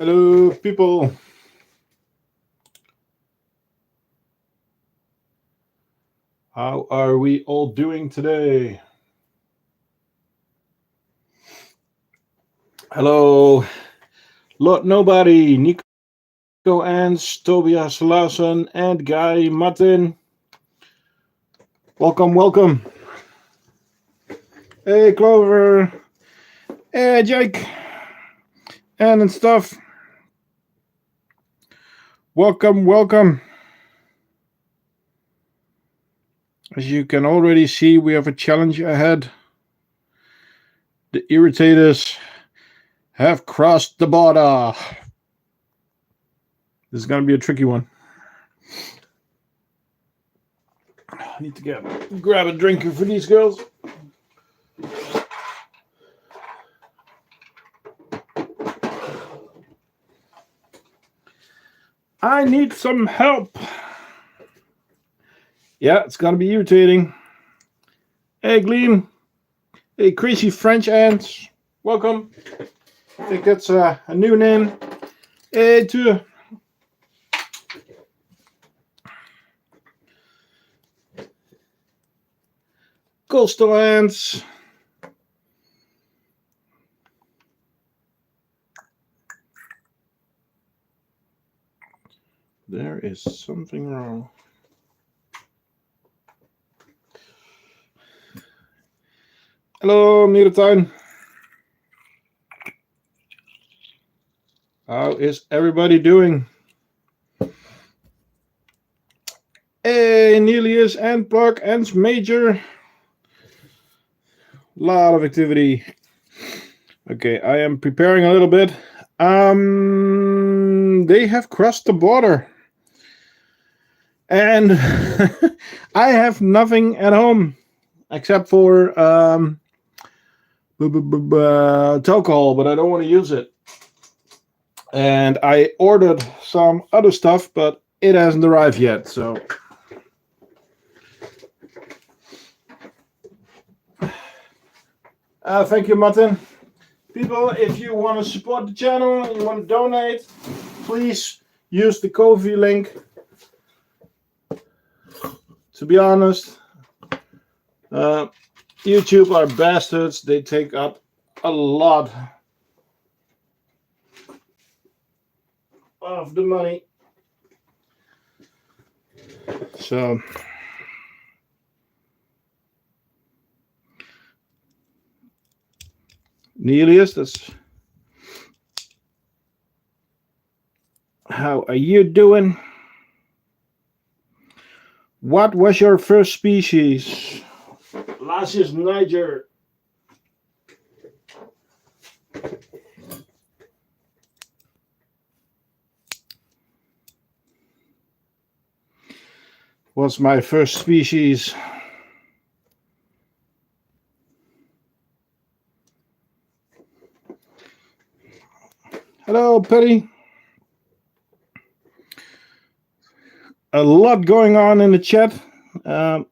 Hello, people. How are we all doing today? Hello, Lord Nobody, Nico Ans, Tobias Larsen, and Guy Martin. Welcome. Hey, Clover. Hey, Jake. And stuff. Welcome. As you can already see, we have a challenge ahead. The Irritators have crossed the border. This is going to be a tricky one. I need to grab a drink for these girls. I need some help. Yeah, it's going to be irritating. Hey, Gleam. Hey, crazy French ants. Welcome. I think that's a new name. Hey, too. Coastal ants. There is something wrong. Hello, Miertuin. How is everybody doing? Hey, Nelius and Pluck and Major. Lot of activity. Okay, I am preparing a little bit. They have crossed the border. And I have nothing at home except for alcohol, but I don't want to use it. And I ordered some other stuff, but it hasn't arrived yet, so. Thank you, Martin. People, if you want to support the channel and you want to donate, please use the Ko-fi link. To be honest, YouTube are bastards. They take up a lot of the money. So Nelius, that's how are you doing? What was your first species? Last is Niger. Was my first species. Hello, Perry. A lot going on in the chat. I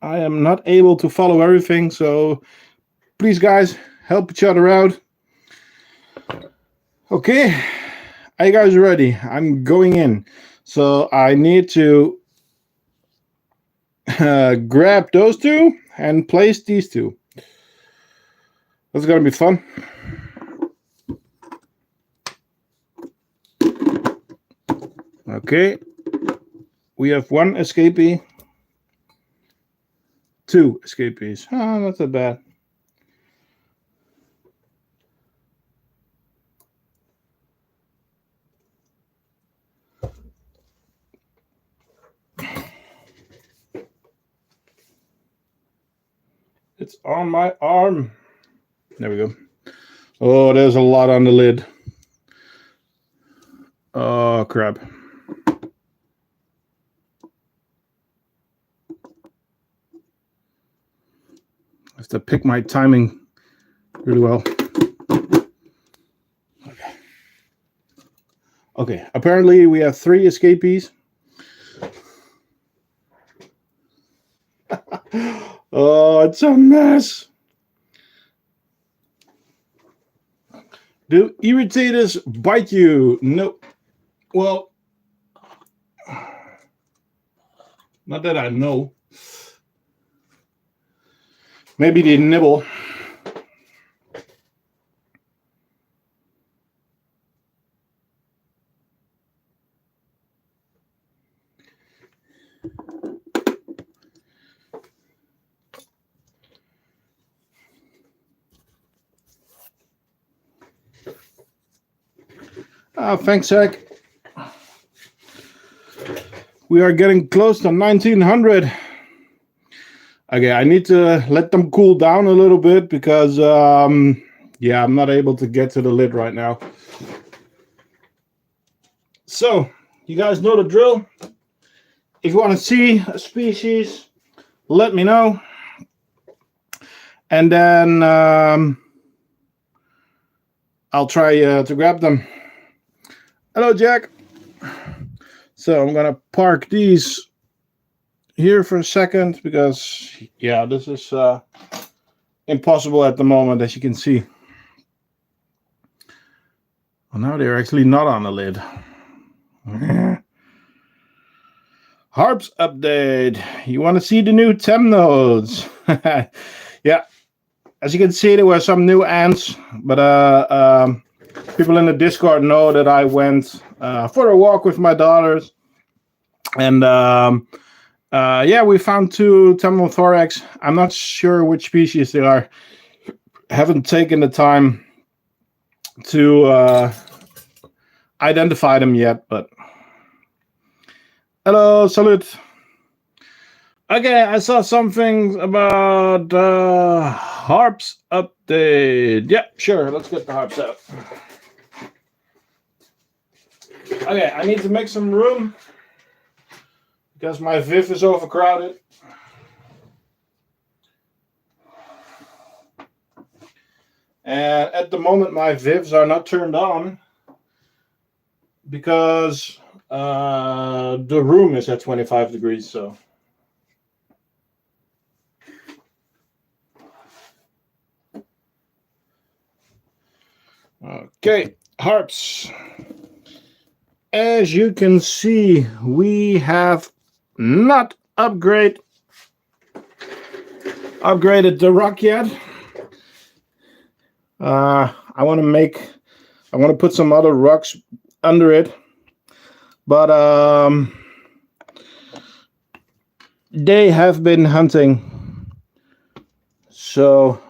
am not able to follow everything, so please, guys, help each other out. Okay, are you guys ready? I'm going in. So I need to grab those two and place these two. That's going to be fun. Okay, we have one escapee. Two escapees. Oh, not that bad. It's on my arm. There we go. Oh, there's a lot on the lid. Oh, crap. I have to pick my timing really well. Okay, apparently we have 3 escapees. Oh, it's a mess. Do irritators bite you? No. Well, not that I know. Maybe they nibble. Thanks, Zach. We are getting close to 1900. Okay, I need to let them cool down a little bit because, yeah, I'm not able to get to the lid right now. So, you guys know the drill. If you want to see a species, let me know. And then I'll try to grab them. Hello, Jack. So I'm going to park these here for a second because, yeah, this is impossible at the moment, as you can see. Well, now they're actually not on the lid. Harps update. You want to see the new tem nodes? Yeah, as you can see, there were some new ants, but people in the Discord know that I went for a walk with my daughters, and yeah, we found 2 temnothorax. I'm not sure which species they are. Haven't taken the time to identify them yet, but hello, salute. Okay, I saw something about harps update. Yeah, sure, let's get the harps out. Okay, I need to make some room because my Viv is overcrowded. And at the moment, my Vivs are not turned on because the room is at 25 degrees, so. Okay, harps. As you can see, we have not upgraded the rock yet. I want to put some other rocks under it, but they have been hunting, so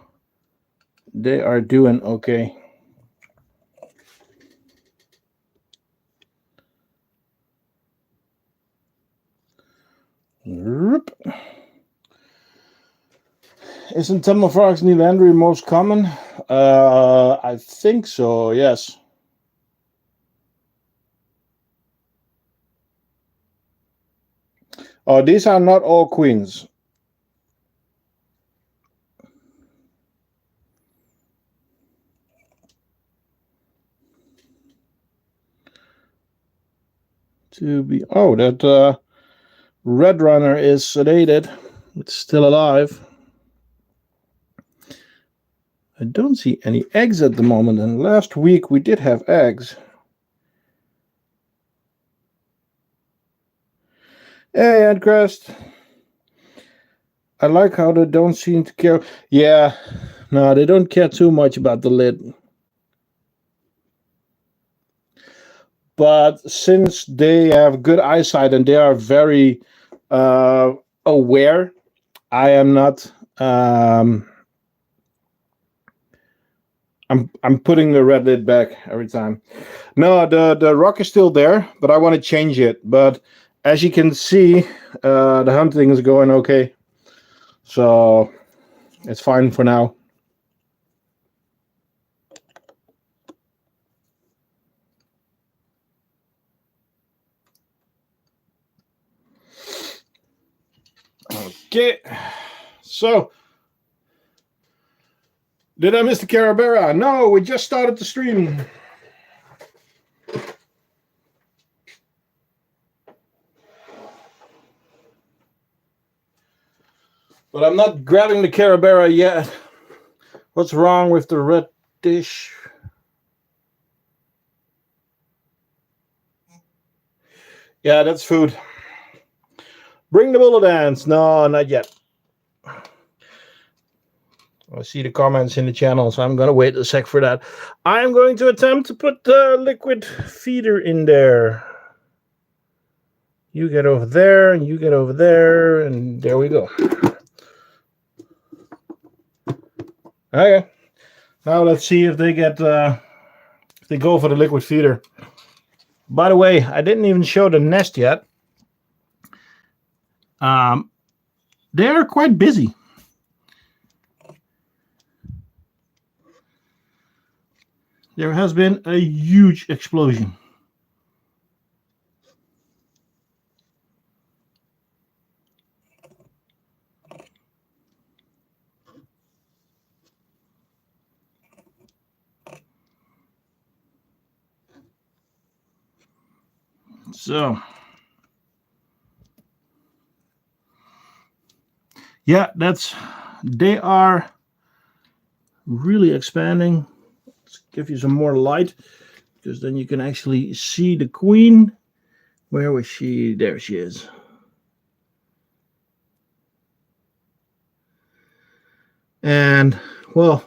they are doing okay. Isn't Temnothorax nelandri most common? I think so, yes. Oh, these are not all queens. Oh, that red runner is sedated. It's still alive. I don't see any eggs at the moment, and last week we did have eggs. Hey, Antcrest. I like how they don't seem to care. Yeah, no, they don't care too much about the lid. But since they have good eyesight and they are very aware, I am not. I'm putting the red lid back every time. No, the rock is still there, but I want to change it. But as you can see, the hunting is going okay, so it's fine for now. Okay, so did I miss the Carebara? No, we just started the stream. But I'm not grabbing the Carebara yet. What's wrong with the red dish? Yeah, that's food. Bring the bullet ants. No, not yet. I see the comments in the channel, so I'm going to wait a sec for that. I'm going to attempt to put the liquid feeder in there. You get over there, and you get over there, and there we go. Okay. Now let's see if they get if they go for the liquid feeder. By the way, I didn't even show the nest yet. They're quite busy. There has been a huge explosion. So, yeah, they are really expanding. Let's give you some more light, because then you can actually see the queen. Where was she? There she is. And, well,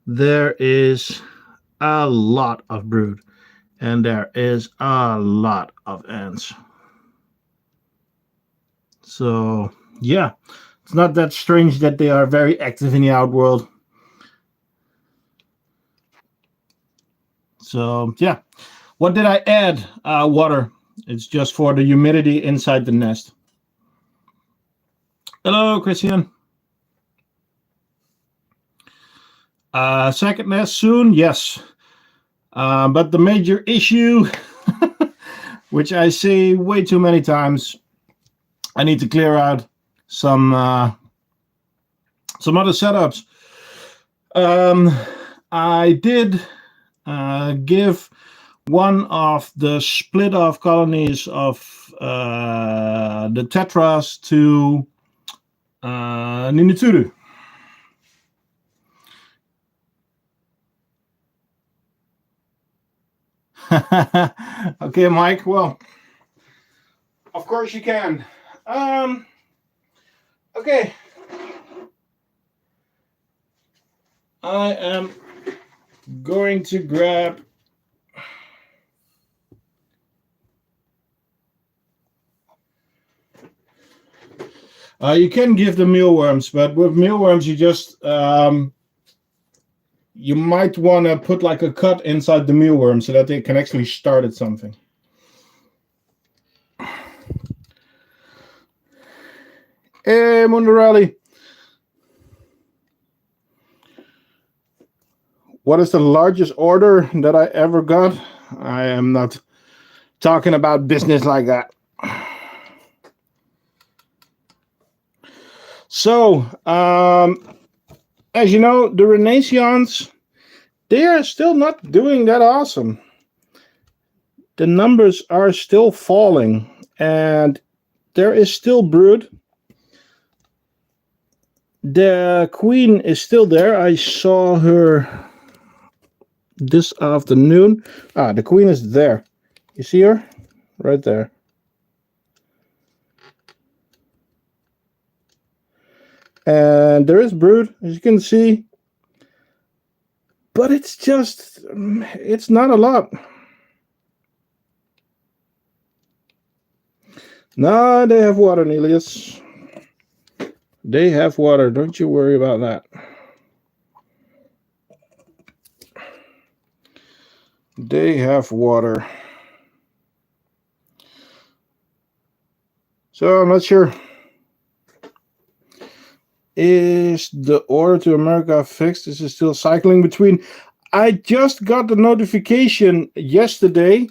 there is a lot of brood, and there is a lot of ants. So, yeah, it's not that strange that they are very active in the outworld. So, yeah. What did I add? Water. It's just for the humidity inside the nest. Hello, Christian. Second nest soon, yes. But the major issue, which I say way too many times, I need to clear out some other setups. I did give one of the split off colonies of the tetras to Ninitsuru. Okay, Mike. Well, of course you can. Okay. I am going to grab you can give them mealworms, but with mealworms you just you might want to put like a cut inside the mealworm so that they can actually start at something. Hey, Mundarelli. What is the largest order that I ever got? I am not talking about business like that. So, as you know, the Renaissance, they are still not doing that awesome. The numbers are still falling, and there is still brood. The queen is still there. I saw her this afternoon. The queen is there. You see her? Right there. And there is brood, as you can see. But it's just, it's not a lot. No, they have water, Nelius. They have water. Don't you worry about that. They have water. So I'm not sure. Is the order to America fixed? Is it still cycling between? I just got the notification yesterday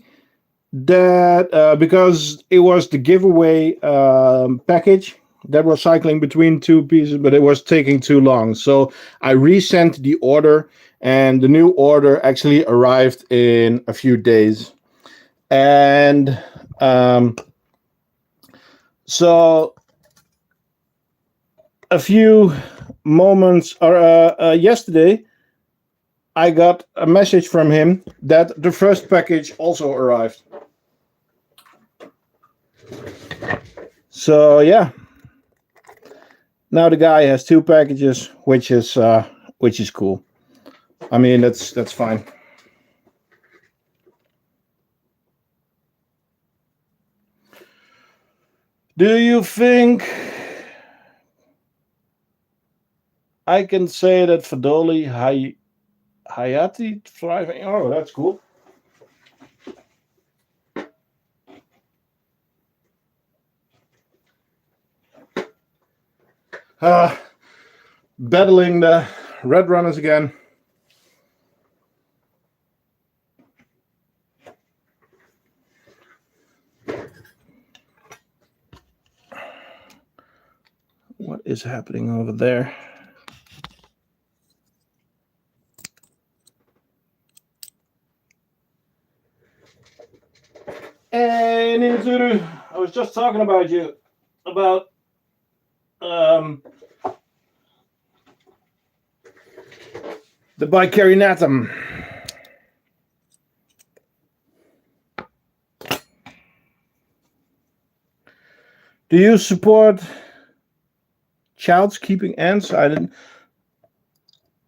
that because it was the giveaway package that was cycling between two pieces, but it was taking too long. So I resent the order, and the new order actually arrived in a few days. And so a few moments, or yesterday, I got a message from him that the first package also arrived. So yeah, now the guy has 2 packages, which is cool. I mean, that's fine. Do you think I can say that Fadoli Hayati thriving? Oh, that's cool. Battling the red runners again. What is happening over there? Hey, Ninzuru, I was just talking about you, about the Bicarionatum. Do you support child's keeping ants? I didn't.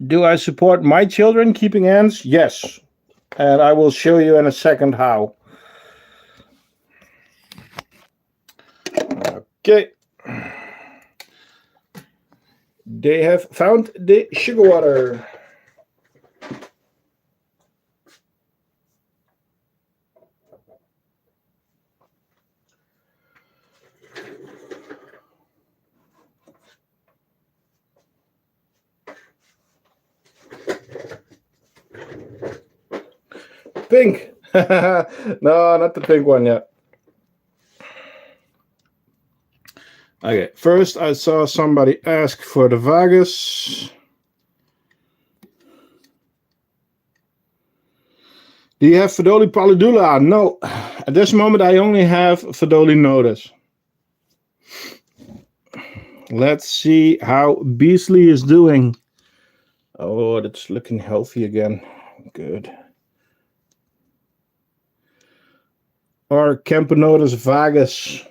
Do I support my children keeping ants? Yes, and I will show you in a second how. Okay. They have found the sugar water. Pink. No, not the pink one yet. Okay, first I saw somebody ask for the Vagus. Do you have Fadoli Paludula? No, at this moment I only have Fadoli Nodus. Let's see how Beasley is doing. Oh, that's looking healthy again. Good. Or Camponotus Vagus.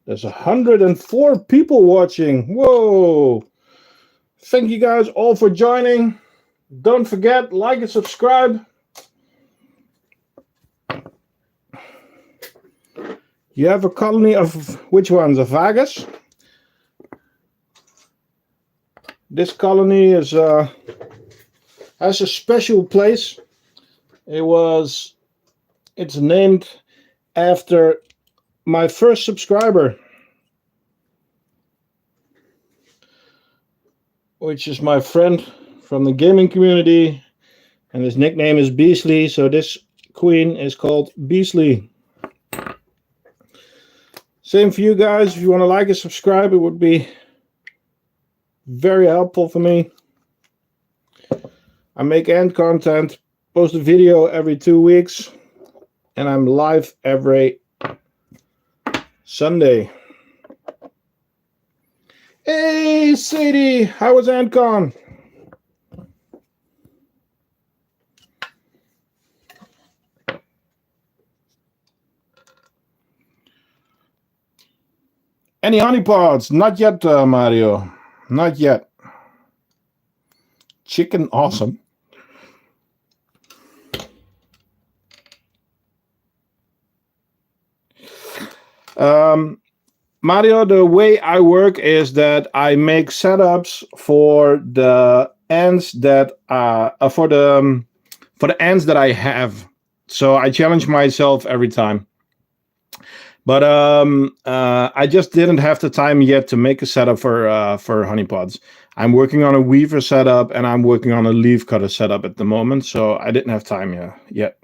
There's 104 people watching. Whoa. Thank you guys all for joining. Don't forget, like and subscribe. You have a colony of which ones? A Vagus? This colony is has a special place. It's named after my first subscriber, which is my friend from the gaming community, and his nickname is Beasley, so this queen is called Beasley. Same for you guys. If you want to like and subscribe, it would be very helpful for me. I make ant content, post a video every 2 weeks, and I'm live every Sunday. Hey Sadie, how was AntCon? Any honeypots? Not yet, Mario. Not yet. Chicken, awesome. Mario, the way I work is that I make setups for the ants that for the ants that I have. So I challenge myself every time. But I just didn't have the time yet to make a setup for honeypots. I'm working on a weaver setup and I'm working on a leaf cutter setup at the moment, so I didn't have time yet.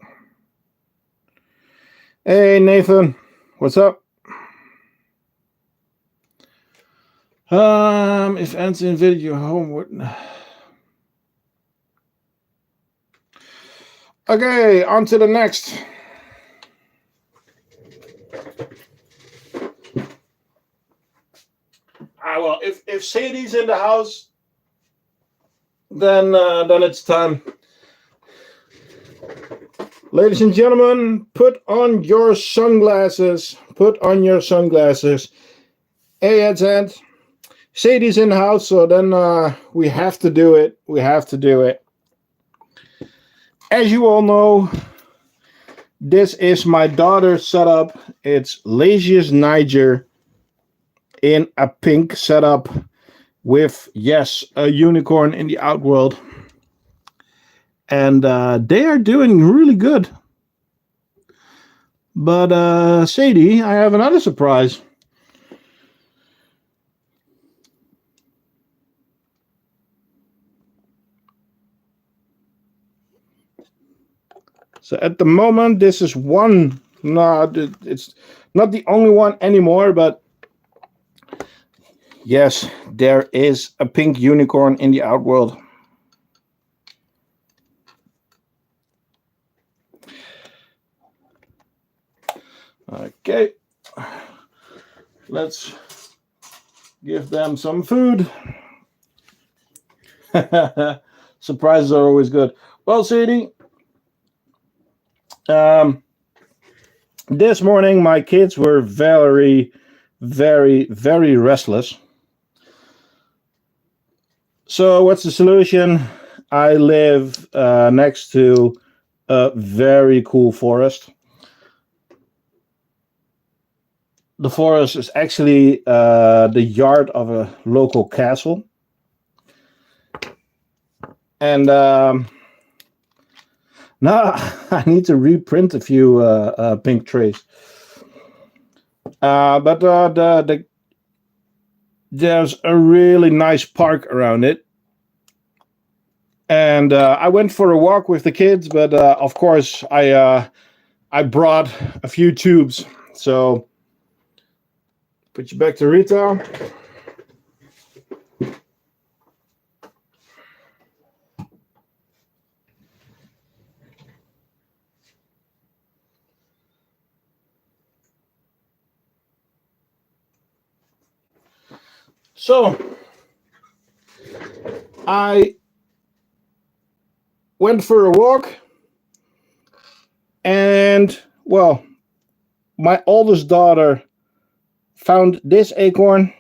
Hey Nathan, what's up? If ants invaded your home, what? Okay, on to the next. Well, if Sadie's in the house, then it's time. Ladies and gentlemen, put on your sunglasses. Put on your sunglasses. Hey, Ed. Sadie's in the house, so then we have to do it. We have to do it. As you all know, this is my daughter's setup. It's Lazius Niger in a pink setup with, yes, a unicorn in the outworld. And they are doing really good. But Sadie, I have another surprise. So at the moment, this is one. No, it's not the only one anymore, but yes, there is a pink unicorn in the outworld. Okay, let's give them some food. Surprises are always good. Well, Sadie, this morning my kids were very, very restless. So what's the solution? I live next to a very cool forest. The forest is actually the yard of a local castle. And now I need to reprint a few pink trays. But there's a really nice park around it. And I went for a walk with the kids, but of course I brought a few tubes. So put you back to Rita. So I went for a walk, and well, my oldest daughter found this acorn.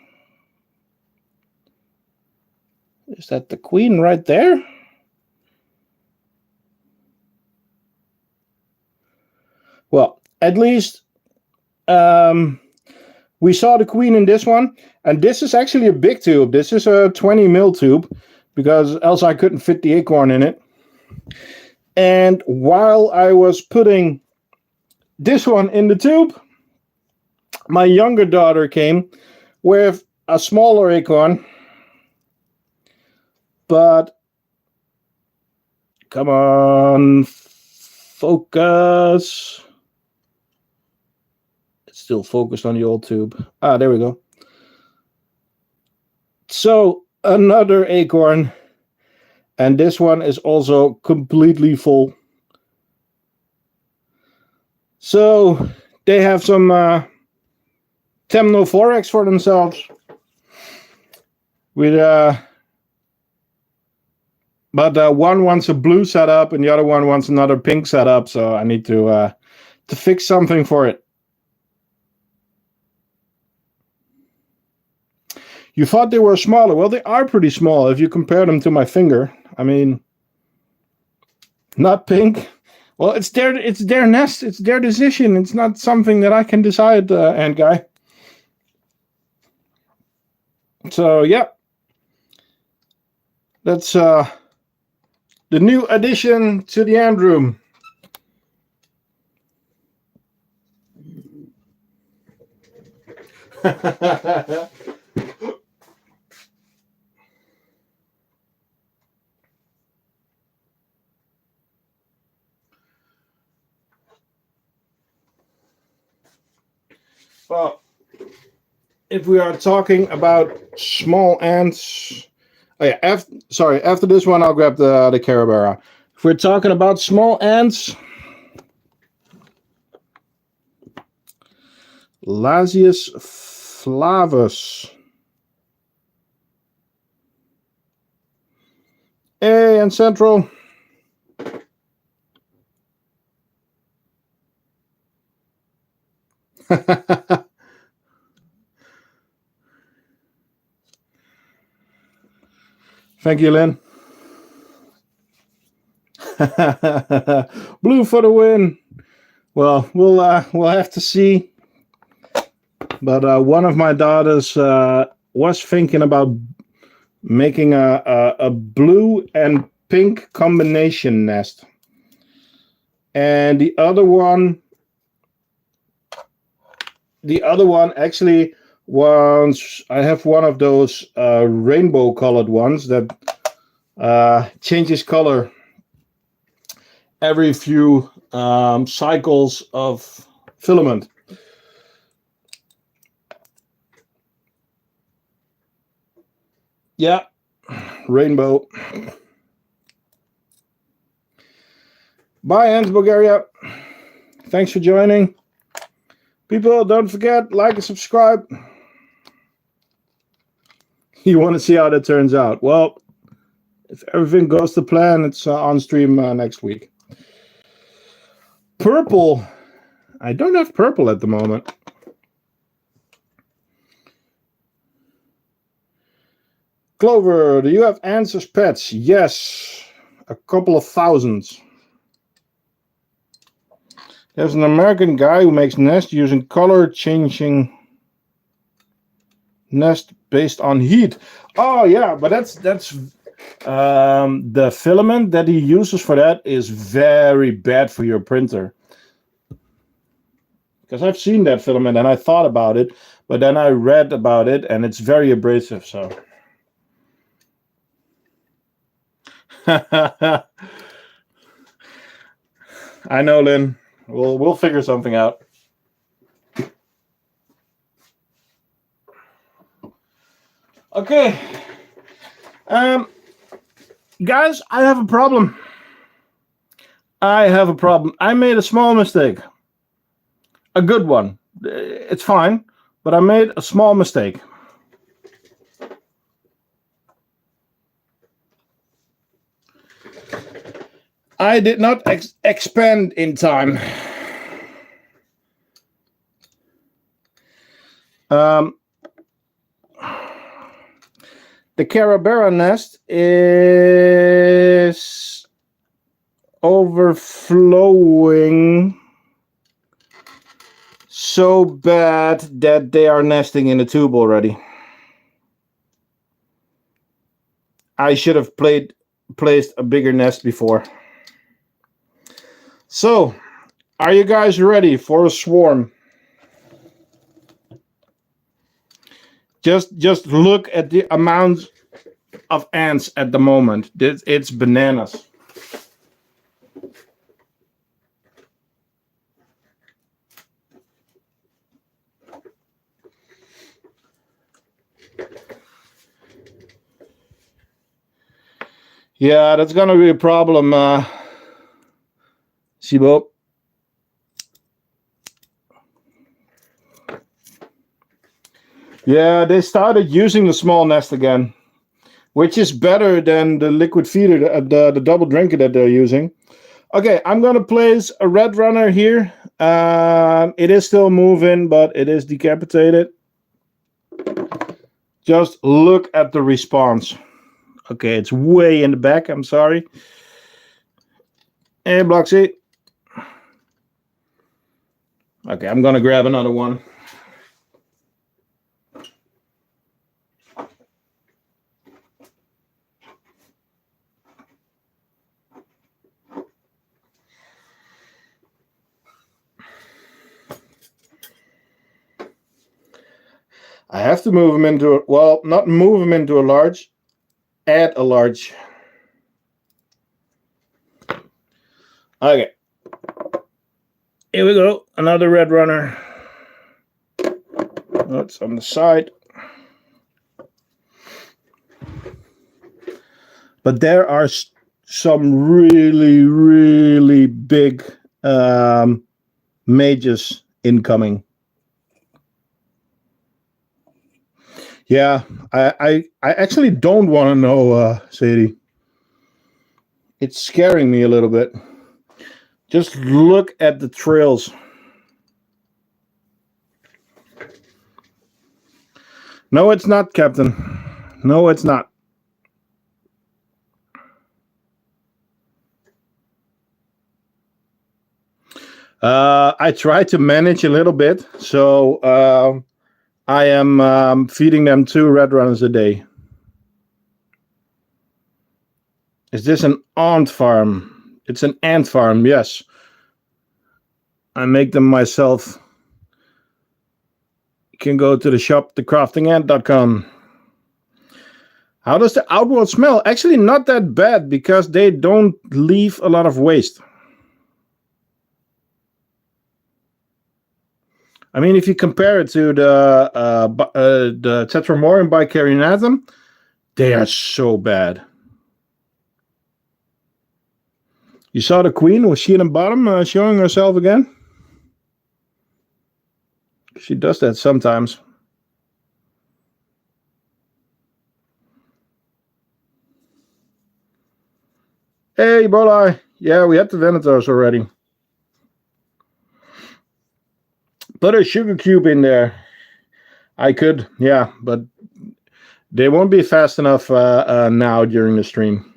Is that the queen right there? Well, at least we saw the queen in this one, and this is actually a big tube. This is a 20 mil tube, because else I couldn't fit the acorn in it. And while I was putting this one in the tube, my younger daughter came with a smaller acorn. But come on, focus. It's still focused on the old tube. Ah, there we go. So another acorn, and this one is also completely full. So they have some Temnophorax for themselves with but one wants a blue setup and the other one wants another pink setup, so I need to fix something for it. You thought they were smaller. Well, they are pretty small if you compare them to my finger. I mean, not pink. Well, it's their nest. It's their decision. It's not something that I can decide, Ant Guy. So, yeah. That's the new addition to the ant room. Well, if we are talking about small ants, oh yeah, after this one, I'll grab the Carebara. If we're talking about small ants, Lasius flavus. Grand Central. Thank you, Lynn. Blue for the win. Well, we'll have to see. But one of my daughters was thinking about making a blue and pink combination nest, and the other one actually wants. I have one of those rainbow colored ones that changes color every few cycles of filament. Yeah, rainbow. Bye, Hans, Bulgaria. Thanks for joining. People, don't forget, like and subscribe. You want to see how that turns out. Well, if everything goes to plan, it's on stream next week. Purple. I don't have purple at the moment. Clover, do you have ants as pets? Yes, a couple of thousands. There's an American guy who makes nests using color changing nest based on heat. Oh yeah, but that's the filament that he uses for that is very bad for your printer. Because I've seen that filament and I thought about it, but then I read about it and it's very abrasive. So. I know, Lynn. We'll figure something out. Okay. Guys, I have a problem. I made a small mistake. A good one. It's fine, but I made a small mistake. I did not expand in time. The Carebara nest is overflowing so bad that they are nesting in the tube already. I should have placed a bigger nest before. So, are you guys ready for a swarm? Just look at the amount of ants at the moment. It's bananas. Yeah, that's gonna be a problem, Sibo. Yeah, they started using the small nest again, which is better than the liquid feeder, the double drinker that they're using. Okay, I'm gonna place a red runner here. It is still moving, but it is decapitated. Just look at the response. Okay, it's way in the back. I'm sorry. Hey, Bloxy. Okay, I'm gonna grab another one. I have to move him into well, not move him into a large, add a large. Okay. Here we go. Another red runner. That's on the side. But there are some really, really big mages incoming. Yeah, I actually don't want to know, Sadie. It's scaring me a little bit. Just look at the trails. No, it's not, Captain. No, it's not. I try to manage a little bit, so I am feeding them 2 red runners a day. Is this an ant farm? It's an ant farm, yes. I make them myself. You can go to the shop, thecraftingant.com. How does the outworld smell? Actually, not that bad because they don't leave a lot of waste. I mean, if you compare it to the Tetramorium by Harpegnathos, they are so bad. You saw the queen? Was she in the bottom showing herself again? She does that sometimes. Hey, Bolai. Yeah, we had the Venators already. Put a sugar cube in there. I could, yeah, but they won't be fast enough now during the stream.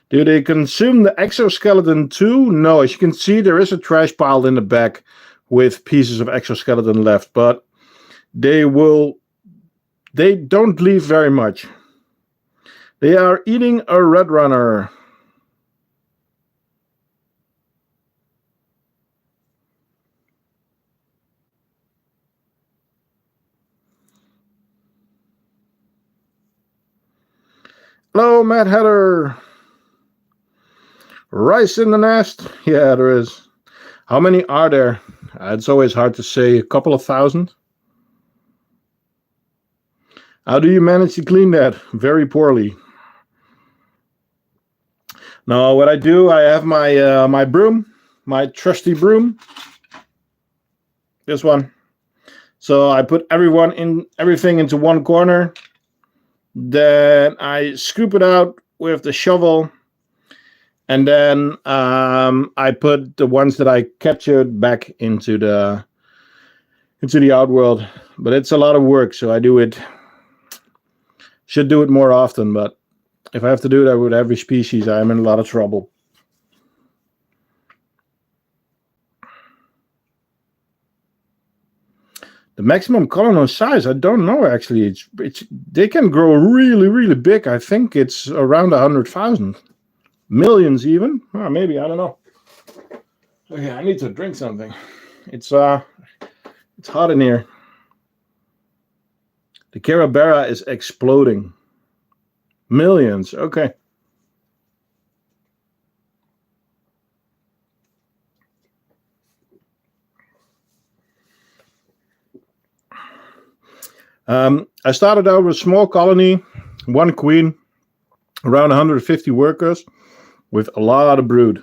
Do they consume the exoskeleton too? No, as you can see, there is a trash pile in the back with pieces of exoskeleton left, but they don't leave very much. They are eating a red runner. Hello, Matt Hatter. Rice in the nest? Yeah, there is. How many are there? It's always hard to say. A couple of thousand. How do you manage to clean that? Very poorly. No, what I do, I have my my broom, my trusty broom. This one. So I put everything into one corner. Then I scoop it out with the shovel. And then I put the ones that I captured back into the outworld. But it's a lot of work, so I should do it more often. But if I have to do that with every species, I'm in a lot of trouble. The maximum colony size, I don't know actually. They can grow really, really big. I think it's around 100,000. Millions even. Oh, maybe, I don't know. Okay, I need to drink something. It's hot in here. The Carebara is exploding. Millions. Okay. I started out with a small colony, 1 queen, around 150 workers, with a lot of brood.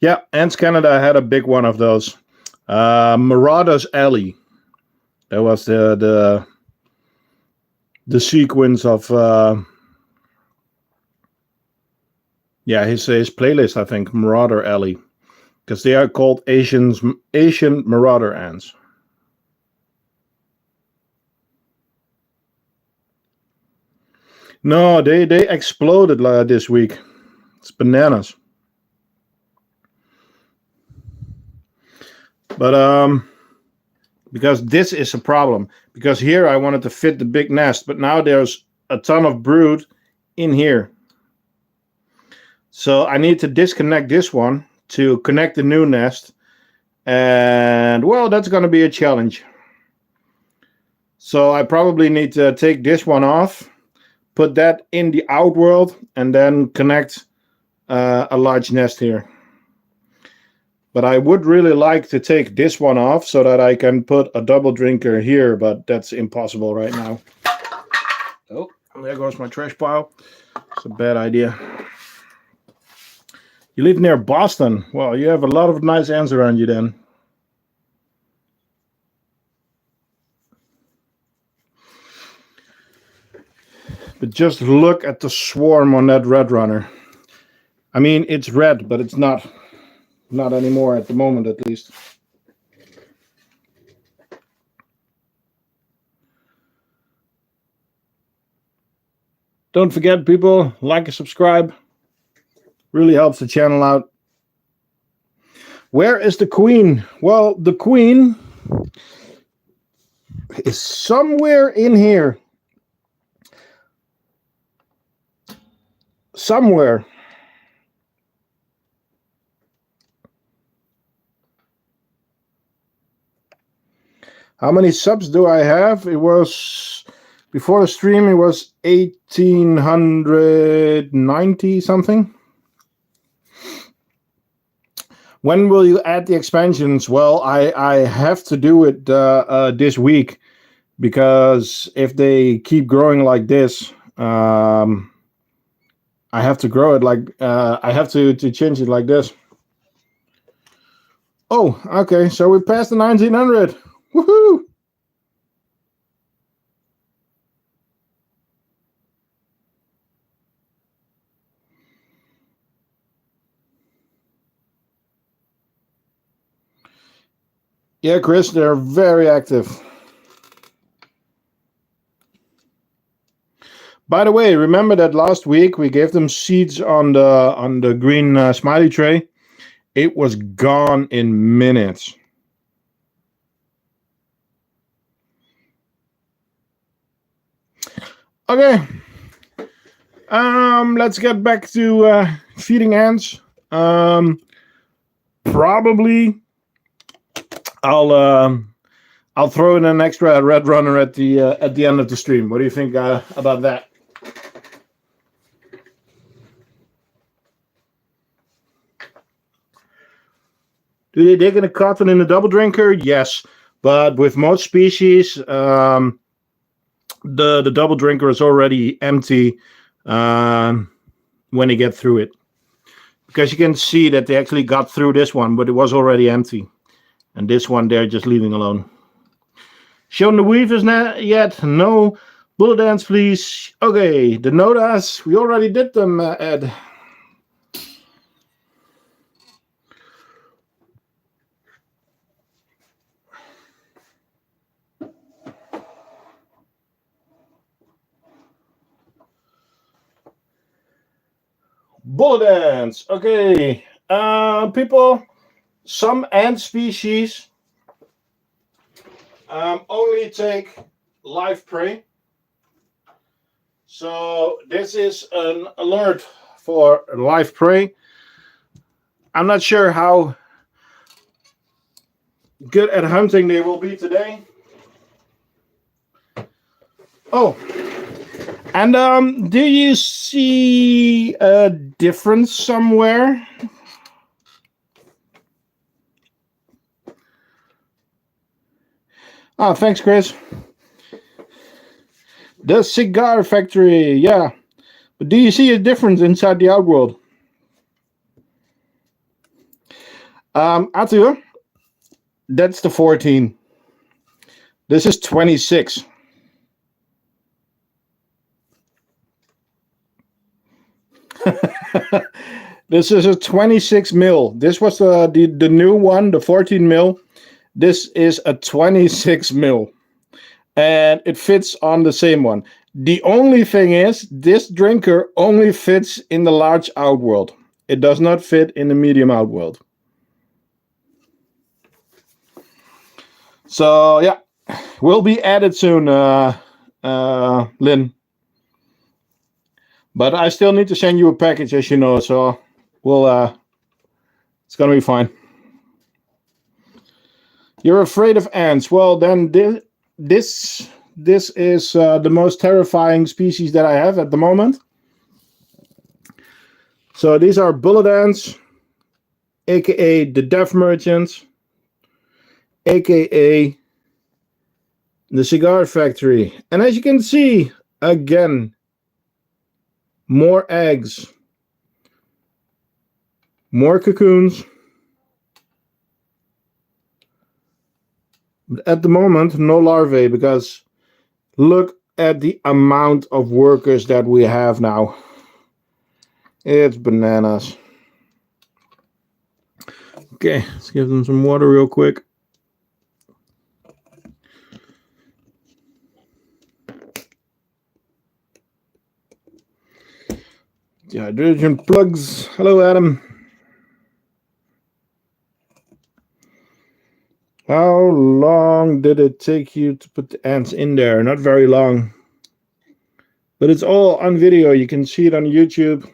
Yeah, Ants Canada had a big one of those. Marauder's Alley. That was the sequence of his playlist, I think, Marauder Alley, because they are called Asian marauder ants. No, they exploded this week. It's bananas. But because this is a problem, because here I wanted to fit the big nest, but now there's a ton of brood in here. So I need to disconnect this one to connect the new nest. And, well, that's going to be a challenge. So I probably need to take this one off, put that in the outworld, and then connect a large nest here. But I would really like to take this one off so that I can put a double drinker here, but that's impossible right now. Oh, there goes my trash pile. It's a bad idea. You live near Boston. Well, you have a lot of nice ants around you then. But just look at the swarm on that red runner. I mean, it's red, but it's not anymore at the moment, at least. Don't forget, people, like and subscribe. Really helps the channel out. Where is the queen? Well, the queen is somewhere in here. Somewhere. How many subs do I have? It was, before the stream, it was 1890 something. When will you add the expansions? Well, I have to do it this week, because if they keep growing like this, I have to grow it like, I have to change it like this. Oh, okay, so we passed the 1900. Woohoo! Yeah, Chris, they're very active. By the way, remember that last week we gave them seeds on the green smiley tray? It was gone in minutes. Okay. Let's get back to feeding ants. Probably I'll throw in an extra red runner at the end of the stream. What do you think about that? Do they dig in a cotton in a double drinker? Yes, but with most species, the double drinker is already empty when they get through it. Because you can see that they actually got through this one, but it was already empty. And this one they're just leaving alone. Shown the weavers yet? No. Bullet ants, please. Okay, the nodas, we already did them, Ed. Bullet ants. Okay, people. Some ant species only take live prey. So this is an alert for live prey. I'm not sure how good at hunting they will be today. Oh, and do you see a difference somewhere? Oh, thanks, Chris. The cigar factory, yeah. But do you see a difference inside the outworld? Arthur, that's the 14. This is 26. This is a 26 mil. This was the new one, the 14 mil. This is a 26 mil, and it fits on the same one. The only thing is, this drinker only fits in the large outworld. It does not fit in the medium outworld. So yeah, will be added soon, Lynn. But I still need to send you a package, as you know. So we'll it's gonna be fine. You're afraid of ants. Well, then this is the most terrifying species that I have at the moment. So these are bullet ants, aka the death merchants, aka the cigar factory. And as you can see, again, more eggs, more cocoons. But at the moment, no larvae, because look at the amount of workers that we have now. It's bananas. Okay, let's give them some water real quick. Dehydration plugs. Hello, Adam. How long did it take you to put the ants in there? Not very long. But it's all on video. You can see it on YouTube.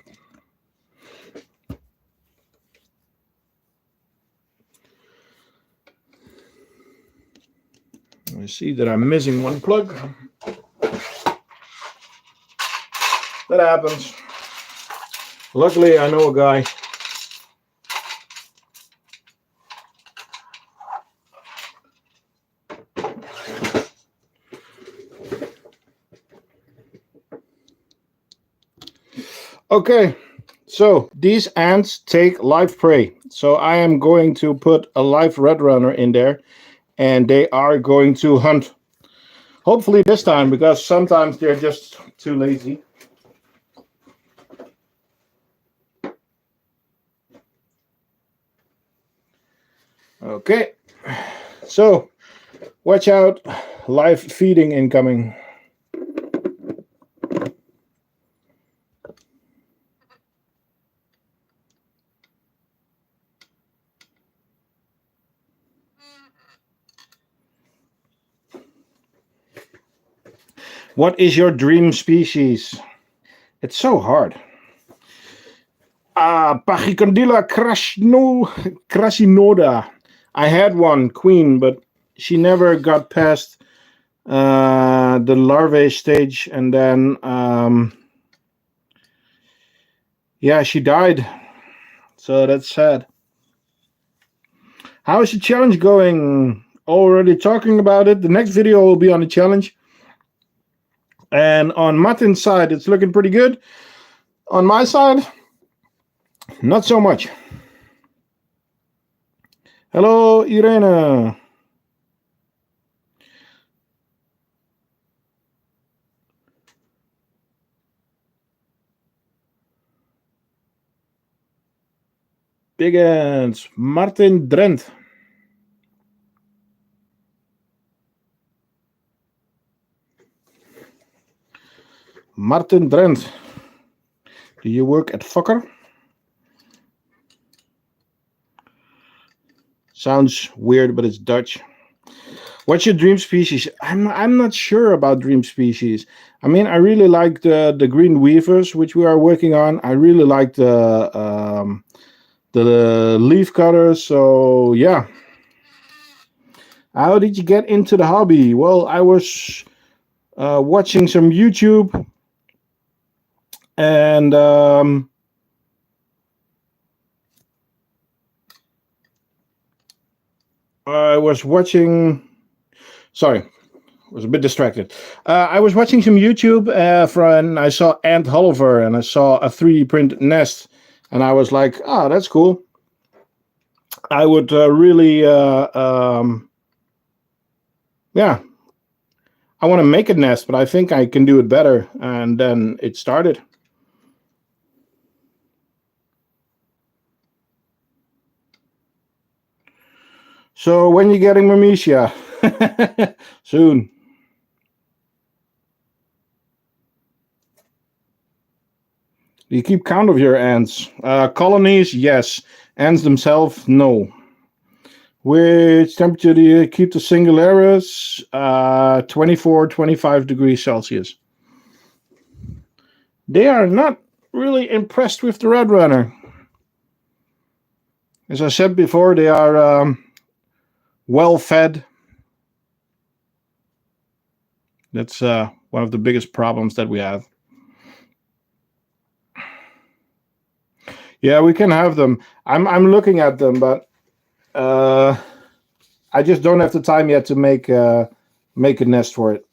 I see that I'm missing one plug. That happens. Luckily, I know a guy. Okay, so these ants take live prey. So I am going to put a live red runner in there, and they are going to hunt. Hopefully this time, because sometimes they're just too lazy. Okay, so watch out, live feeding incoming. What is your dream species? It's so hard. Pachycondila crasinoda. I had one, queen, but she never got past the larvae stage, and then yeah, she died. So that's sad. How is the challenge going? Already talking about it. The next video will be on the challenge. And on Martin's side, it's looking pretty good. On my side, not so much. Hello, Irena. Big ants. Martin Drent. Martin Drent. Do you work at Fokker? Sounds weird, but it's Dutch. What's your dream species? I'm not sure about dream species. I mean, I really like the green weavers, which we are working on. I really like the leaf cutters. So yeah. How did you get into the hobby? Well, I was watching some YouTube, and I was watching. Sorry, I was a bit distracted. I was watching some YouTube and I saw Ant Hulliver, and I saw a 3D print nest, and I was like, "Oh, that's cool." I would really, yeah. I want to make a nest, but I think I can do it better. And then it started. So when you getting Mamicia? Soon. Do you keep count of your ants? Colonies, yes. Ants themselves, no. Which temperature do you keep the singularis? 24, 25 degrees Celsius. They are not really impressed with the Red Runner. As I said before, they are well fed. That's one of the biggest problems that we have. Yeah, we can have them. I'm looking at them, but I just don't have the time yet to make a nest for it.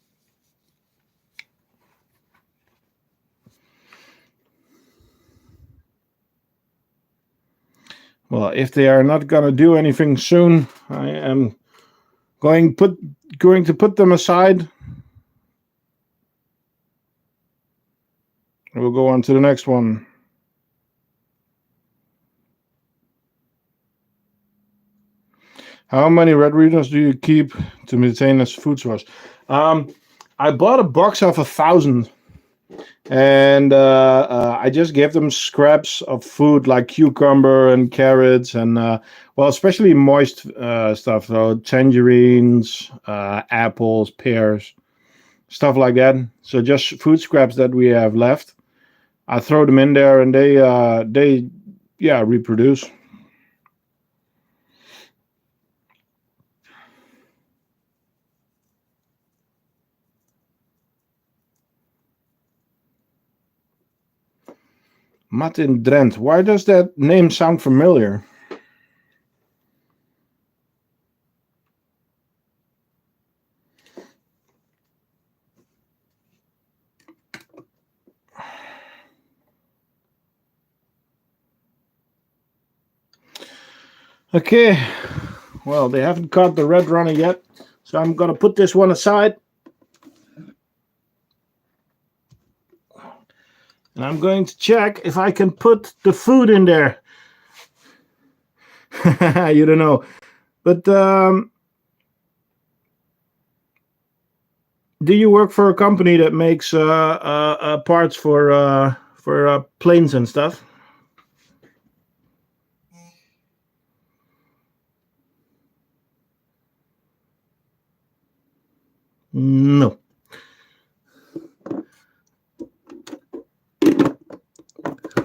Well, if they are not going to do anything soon, I am going to put them aside. We'll go on to the next one. How many red rhinos do you keep to maintain as food source? I bought a box of 1,000, and I just gave them scraps of food like cucumber and carrots and well, especially moist stuff, so tangerines, apples, pears, stuff like that. So just food scraps that we have left. I throw them in there, and they reproduce. Martin Drent. Why does that name sound familiar? Okay, well, they haven't caught the red runner yet, so I'm going to put this one aside. And I'm going to check if I can put the food in there. You don't know. But do you work for a company that makes parts for planes and stuff? No.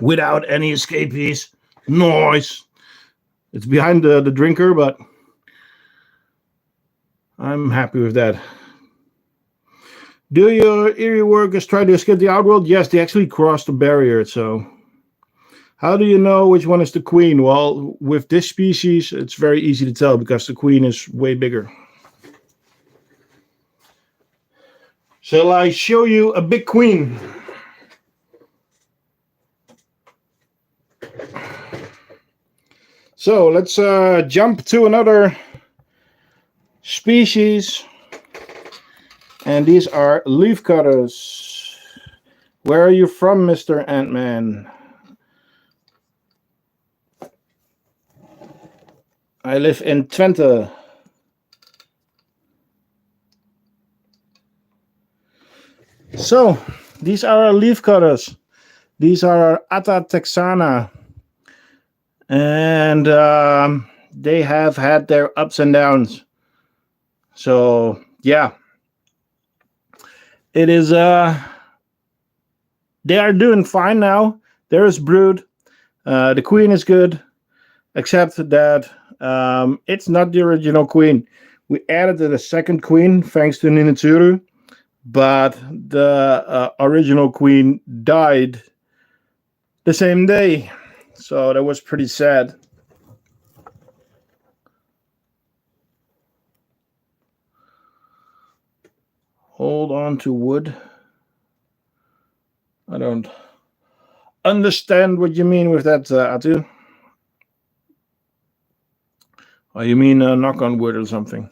Without any escapees. Noise. It's behind the drinker, but I'm happy with that. Do your eerie workers try to escape the outworld? Yes, they actually crossed the barrier. So how do you know which one is the queen? Well, with this species, it's very easy to tell because the queen is way bigger. Shall I show you a big queen? So let's jump to another species. And these are leafcutters. Where are you from, Mr. Ant-Man? I live in Twente. So, these are our leafcutters. These are our Atta texana. And they have had their ups and downs. So, yeah. It is, they are doing fine now. There is brood. The queen is good. Except that it's not the original queen. We added a second queen thanks to Ninitsuru. But the original queen died the same day. So that was pretty sad. Hold on to wood. I don't understand what you mean with that, Atu. Oh, you mean knock on wood or something?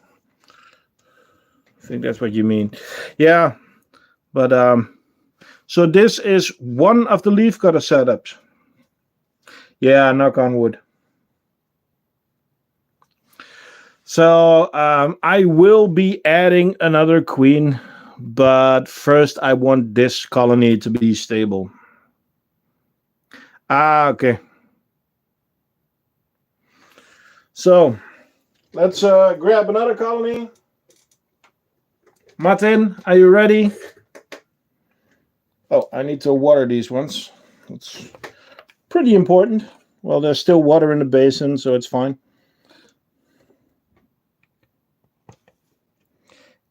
I think that's what you mean. Yeah, but so this is one of the leafcutter setups. Yeah, knock on wood. So I will be adding another queen, but first I want this colony to be stable. Okay. So let's grab another colony. Martin, are you ready? Oh, I need to water these ones. It's pretty important. Well, there's still water in the basin, so it's fine.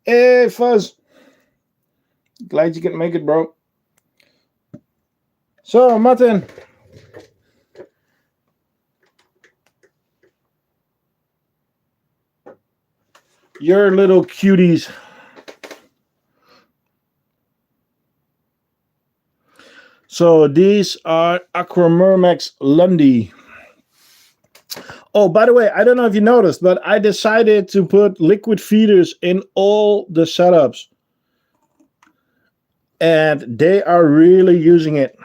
Hey, Fuzz. Glad you can make it, bro. So, Martin. Your little cuties. So these are Acromyrmex lundy. Oh, by the way, I don't know if you noticed, but I decided to put liquid feeders in all the setups. And they are really using it.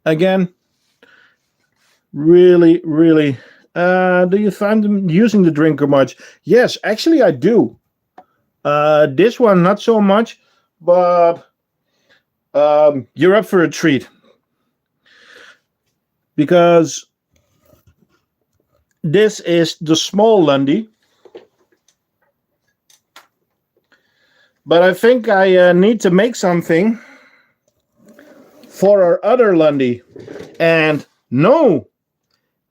again, really, really. Do you find them using the drinker much? Yes, actually I do. This one not so much, but you're up for a treat. Because this is the small lundy. But I think I need to make something for our other lundy. And no,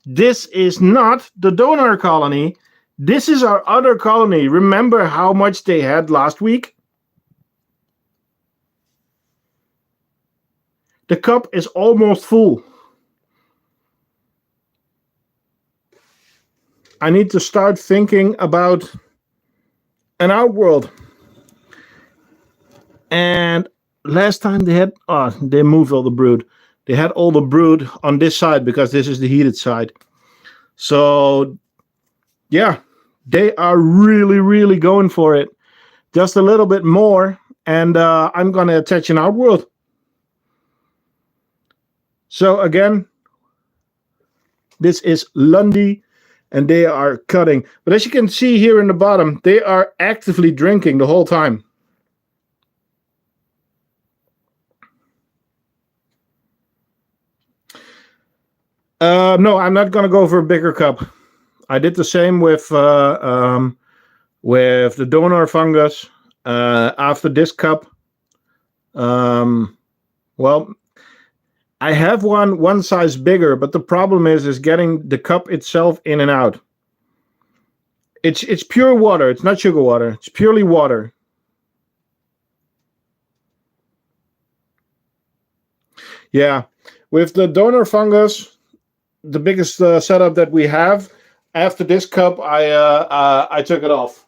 this is not the donor colony. This is our other colony. Remember how much they had last week? The cup is almost full. I need to start thinking about an outworld. And last time they moved all the brood. They had all the brood on this side because this is the heated side. So, yeah, they are really, really going for it. Just a little bit more, and I'm going to attach an outworld. So, again, this is lundy, and they are cutting. But as you can see here in the bottom, they are actively drinking the whole time. No, I'm not going to go for a bigger cup. I did the same with the donor fungus. After this cup, well, I have one size bigger, but the problem is getting the cup itself in and out. It's pure water. It's not sugar water. It's purely water. Yeah, with the donor fungus, the biggest setup that we have. After this cup, I took it off.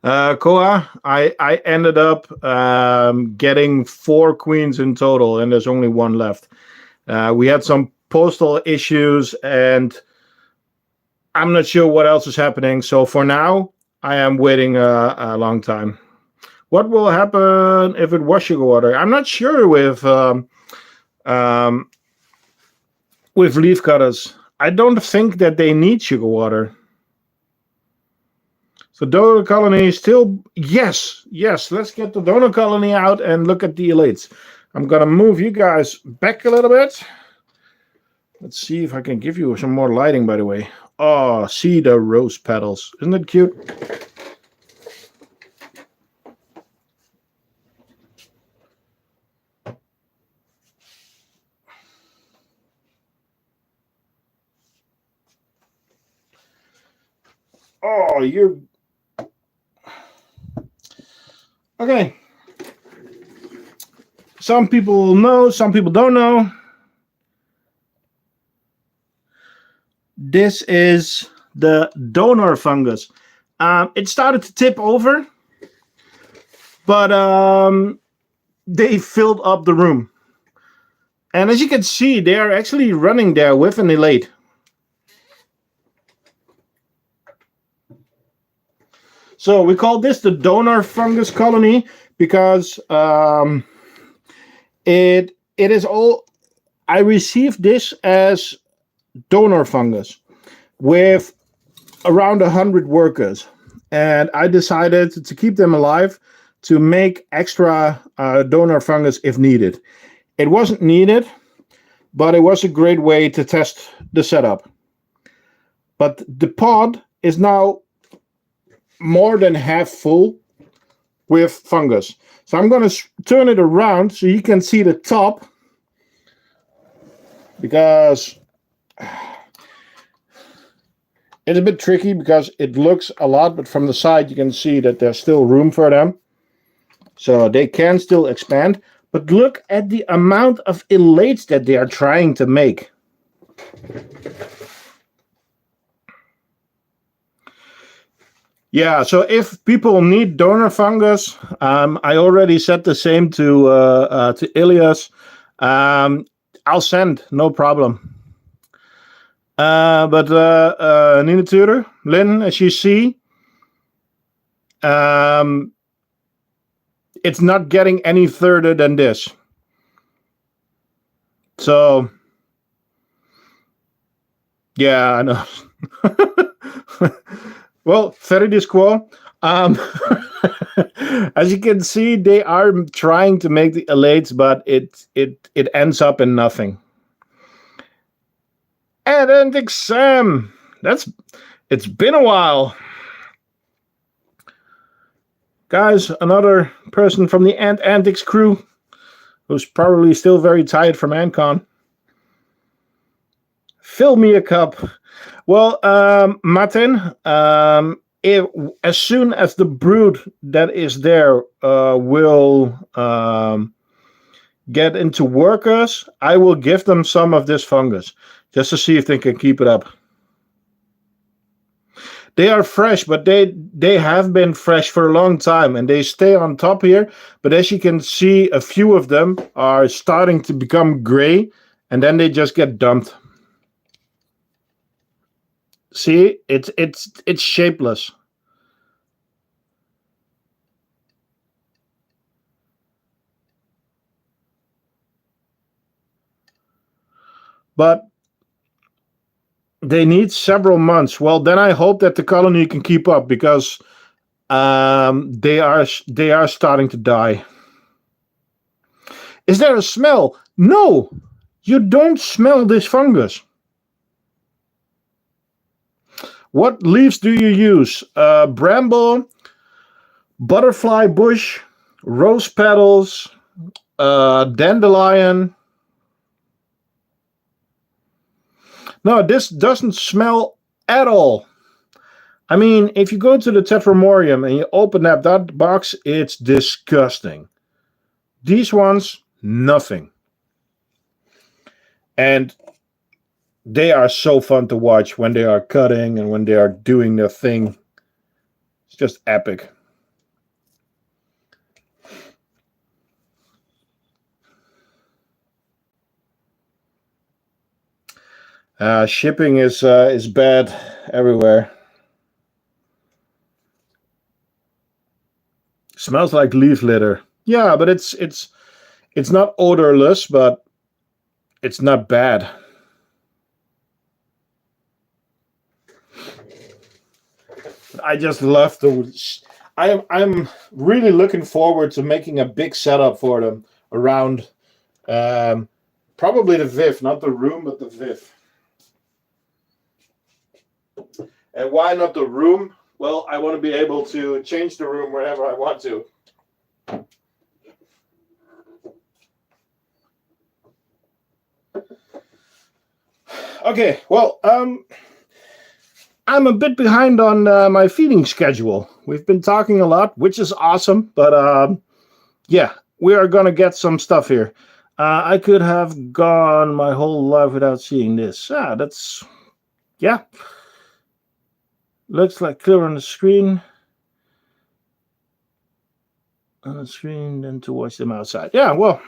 Koa, I ended up getting 4 queens in total, and there's only 1 left. We had some postal issues, and I'm not sure what else is happening. So for now, I am waiting a long time. What will happen if it was sugar water? I'm not sure with leaf cutters. I don't think that they need sugar water. So donor colony still, yes. Let's get the donor colony out and look at the elates. I'm gonna move you guys back a little bit. Let's see if I can give you some more lighting, by the way. Oh, see the rose petals. Isn't it cute? Oh, you're... Okay. Some people know, some people don't know. This is the donor fungus. It started to tip over, but they filled up the room. And as you can see, they are actually running there with an elate. So we call this the donor fungus colony because it is all... I received this as donor fungus with around 100 workers, and I decided to keep them alive to make extra donor fungus if needed. It wasn't needed, but it was a great way to test the setup. But the pod is now more than half full with fungus. So I'm going to turn it around so you can see the top, because it's a bit tricky because it looks a lot, but from the side you can see that there's still room for them. So they can still expand. But look at the amount of elates that they are trying to make. Yeah, so if people need donor fungus, I already said the same to Ilias. I'll send, no problem. But Irritator, Lynn, as you see, it's not getting any further than this. So, yeah, I know. Well, Feridis Quo. As you can see, they are trying to make the elates, but it ends up in nothing. And exam. It's been a while. Guys, another person from the Ant Antics crew who's probably still very tired from AntCon. Fill me a cup. Well, Martin, as soon as the brood that is there will get into workers, I will give them some of this fungus just to see if they can keep it up. They are fresh, but they have been fresh for a long time, and they stay on top here. But as you can see, a few of them are starting to become gray, and then they just get dumped. See, it's shapeless. But they need several months. Well, then I hope that the colony can keep up, because they are starting to die. Is there a smell? No, you don't smell this fungus. What leaves do you use? Bramble, butterfly bush, rose petals, dandelion. No, this doesn't smell at all. I mean, if you go to the Tetramorium and you open up that box, it's disgusting. These ones, nothing. And they are so fun to watch when they are cutting and when they are doing their thing. It's just epic. Shipping is bad everywhere. Smells like leaf litter. Yeah, but it's not odorless, but it's not bad. I just love those. I'm really looking forward to making a big setup for them around probably the Viv, not the room, but the Viv. And why not the room? Well, I want to be able to change the room wherever I want to. Okay, well, I'm a bit behind on my feeding schedule. We've been talking a lot, which is awesome, but yeah, we are going to get some stuff here. I could have gone my whole life without seeing this. That's, yeah. Looks like clear on the screen. On the screen, then to watch them outside. Yeah, well.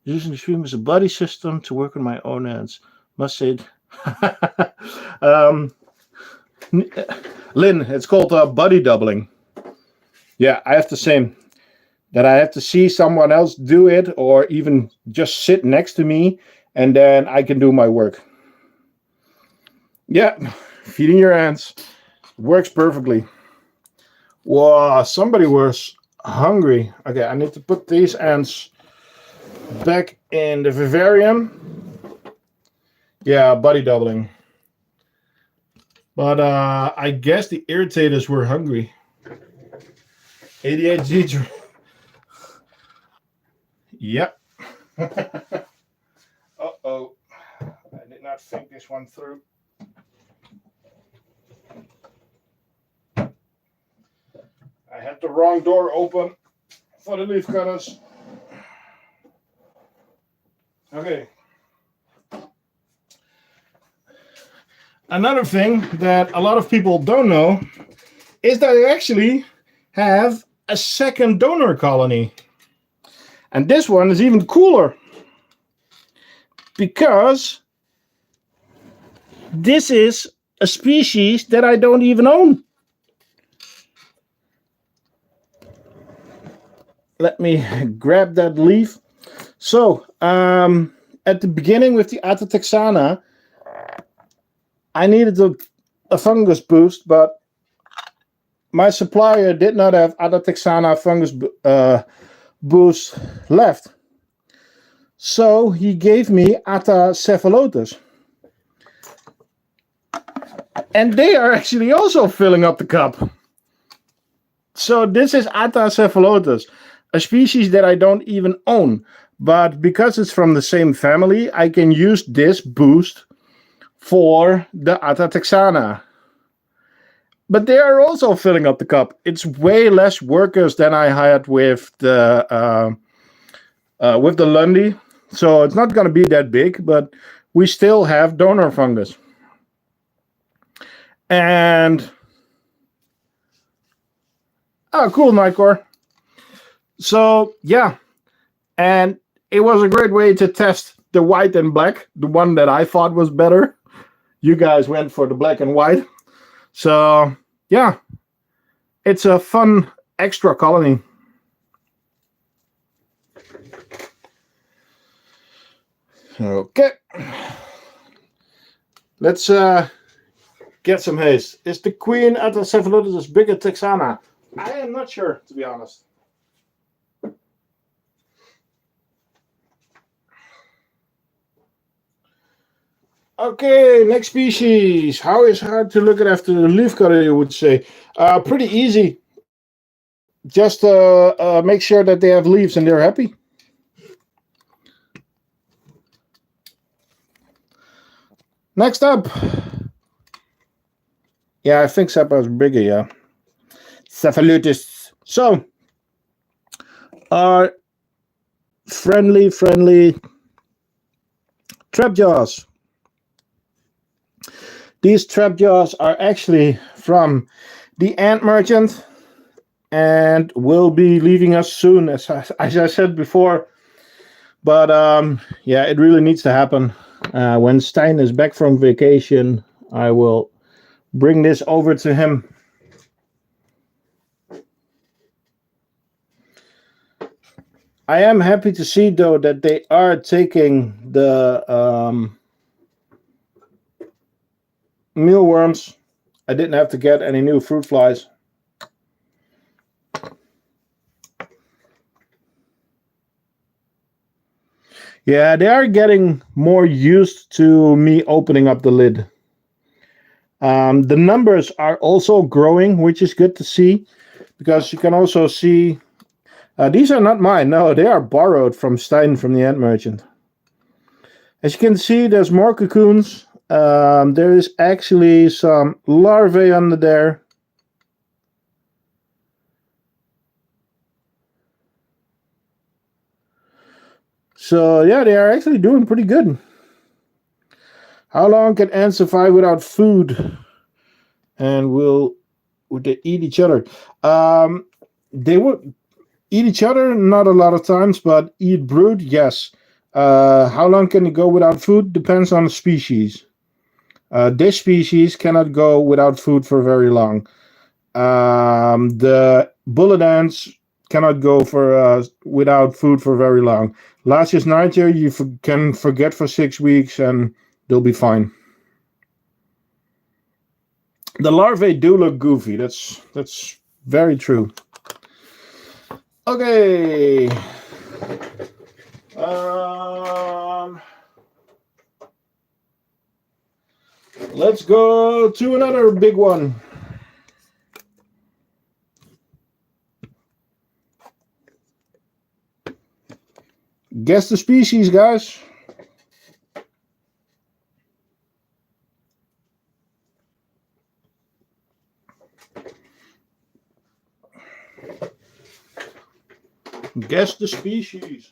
Using the stream as a buddy system to work on my own ends. Must say, Lynn, it's called buddy doubling. Yeah, I have the same. That I have to see someone else do it, or even just sit next to me, and then I can do my work. Yeah, feeding your ants works perfectly. Wow, somebody was hungry. Okay, I need to put these ants back in the vivarium. Yeah, buddy doubling. But I guess the irritators were hungry. ADHD. Yep. Uh-oh. I did not think this one through. I had the wrong door open for the leaf cutters. Okay. Another thing that a lot of people don't know is that I actually have a second donor colony. And this one is even cooler, because this is a species that I don't even own. Let me grab that leaf. So, at the beginning with the Attatexana, I needed a fungus boost, but my supplier did not have Attatexana fungus boost left. So he gave me Attacephalotus. And they are actually also filling up the cup. So this is Attacephalotus, a species that I don't even own. But because it's from the same family, I can use this boost for the Attatexana. But they are also filling up the cup. It's way less workers than I had with the lundy. So it's not going to be that big, but we still have donor fungus. And cool, Nightcore. So yeah, and it was a great way to test the white and black, the one that I thought was better. You guys went for the black and white. So yeah, it's a fun extra colony. Okay, let's get some haste. Is the queen Attacephalotus as big as Texana? I am not sure, to be honest. Okay, next species. How is hard to look at after the leaf cutter, you would say? Pretty easy. Just make sure that they have leaves and they're happy. Next up. Yeah, I think Seppa is bigger, yeah. Cephalotus. So, our friendly trap jaws. These trap jaws are actually from the ant merchant and will be leaving us soon, as I said before. But yeah, it really needs to happen. When Stein is back from vacation, I will bring this over to him. I am happy to see, though, that they are taking the mealworms. I didn't have to get any new fruit flies. Yeah, they are getting more used to me opening up the lid. The numbers are also growing, which is good to see, because you can also see these are not mine. No, they are borrowed from Stein from the ant merchant. As you can see, there's more cocoons. There is actually some larvae under there. So yeah, they are actually doing pretty good. How long can ants survive without food? And would they eat each other? They would eat each other, not a lot of times, but eat brood, yes. How long can they go without food? Depends on the species. This species cannot go without food for very long. The bullet ants cannot go for without food for very long. Last year's Niger, you can forget for 6 weeks and they'll be fine. The larvae do look goofy. That's very true. Okay. Let's go to another big one. Guess the species, guys. Guess the species.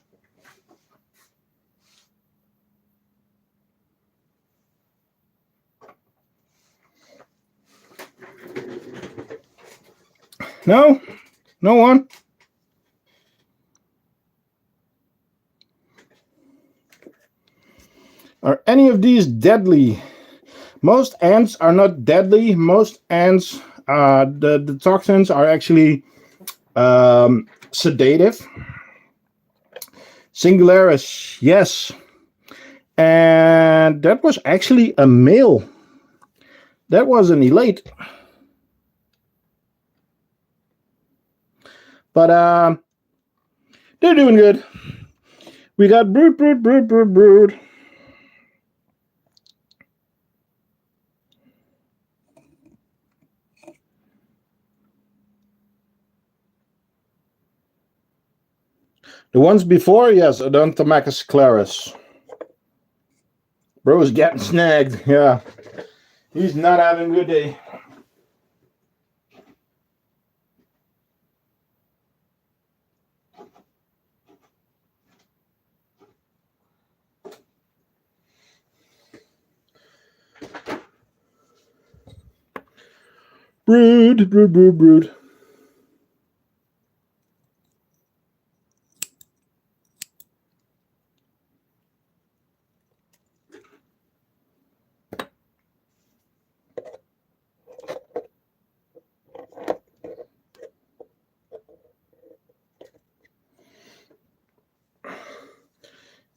No? No one? Are any of these deadly? Most ants are not deadly. Most ants, the toxins are actually sedative. Singularis, yes. And that was actually a male. That was an elite. But they're doing good. We got brood. The ones before, yes, Odontomachus clarus. Bro is getting snagged. Yeah. He's not having a good day. Brood.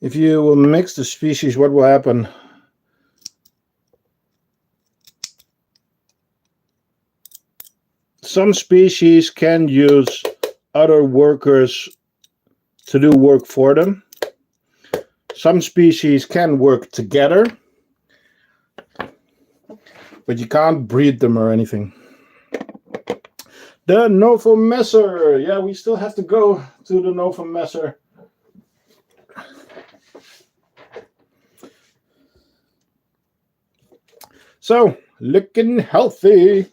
If you will mix the species, what will happen? Some species can use other workers to do work for them. Some species can work together, but you can't breed them or anything. The Messor. Yeah, we still have to go to the Messor. So, looking healthy.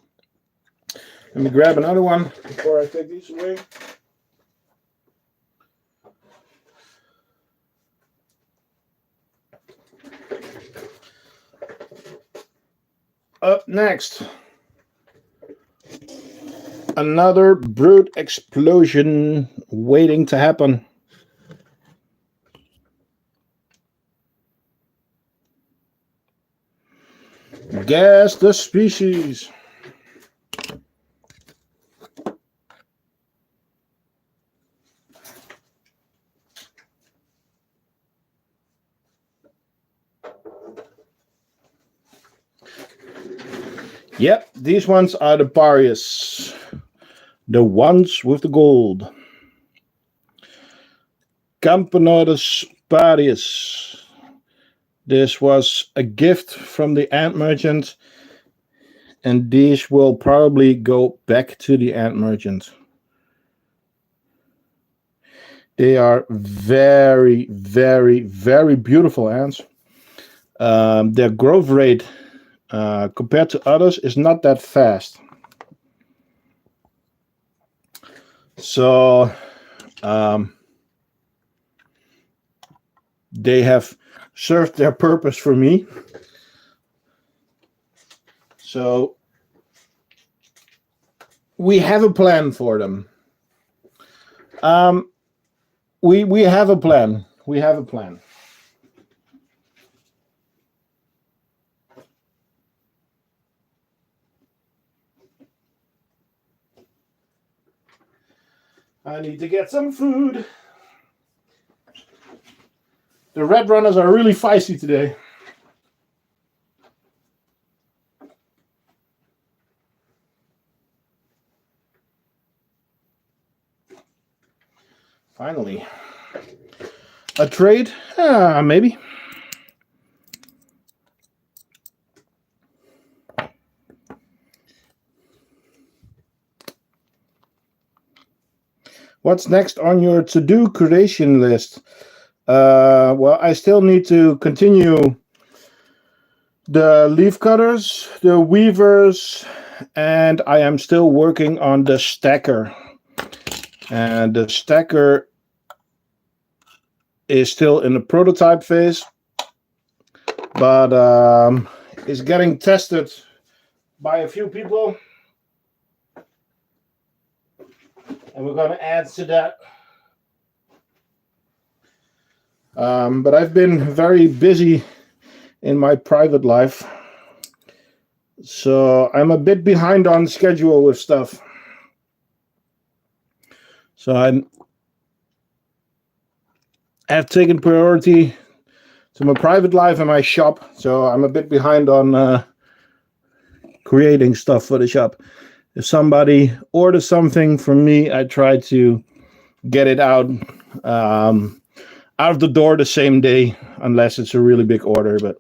Let me grab another one before I take these away. Up next, another brood explosion waiting to happen. Guess the species. Yep, these ones are the barbarus. The ones with the gold. Camponotus barbarus. This was a gift from the ant merchant, and these will probably go back to the ant merchant. They are very, very, very beautiful ants. Their growth rate compared to others is not that fast. So they have served their purpose for me. So we have a plan for them. We have a plan. We have a plan. I need to get some food. The red runners are really feisty today. Finally. A trade? Maybe. What's next on your to-do creation list? Well, I still need to continue the leaf cutters, the weavers, and I am still working on the stacker. And the stacker is still in the prototype phase, but is getting tested by a few people. and we're going to add to that. But I've been very busy in my private life, so I'm a bit behind on schedule with stuff. So I've taken priority to my private life and my shop, so I'm a bit behind on creating stuff for the shop. If somebody orders something from me, I try to get it out of the door the same day, unless it's a really big order. But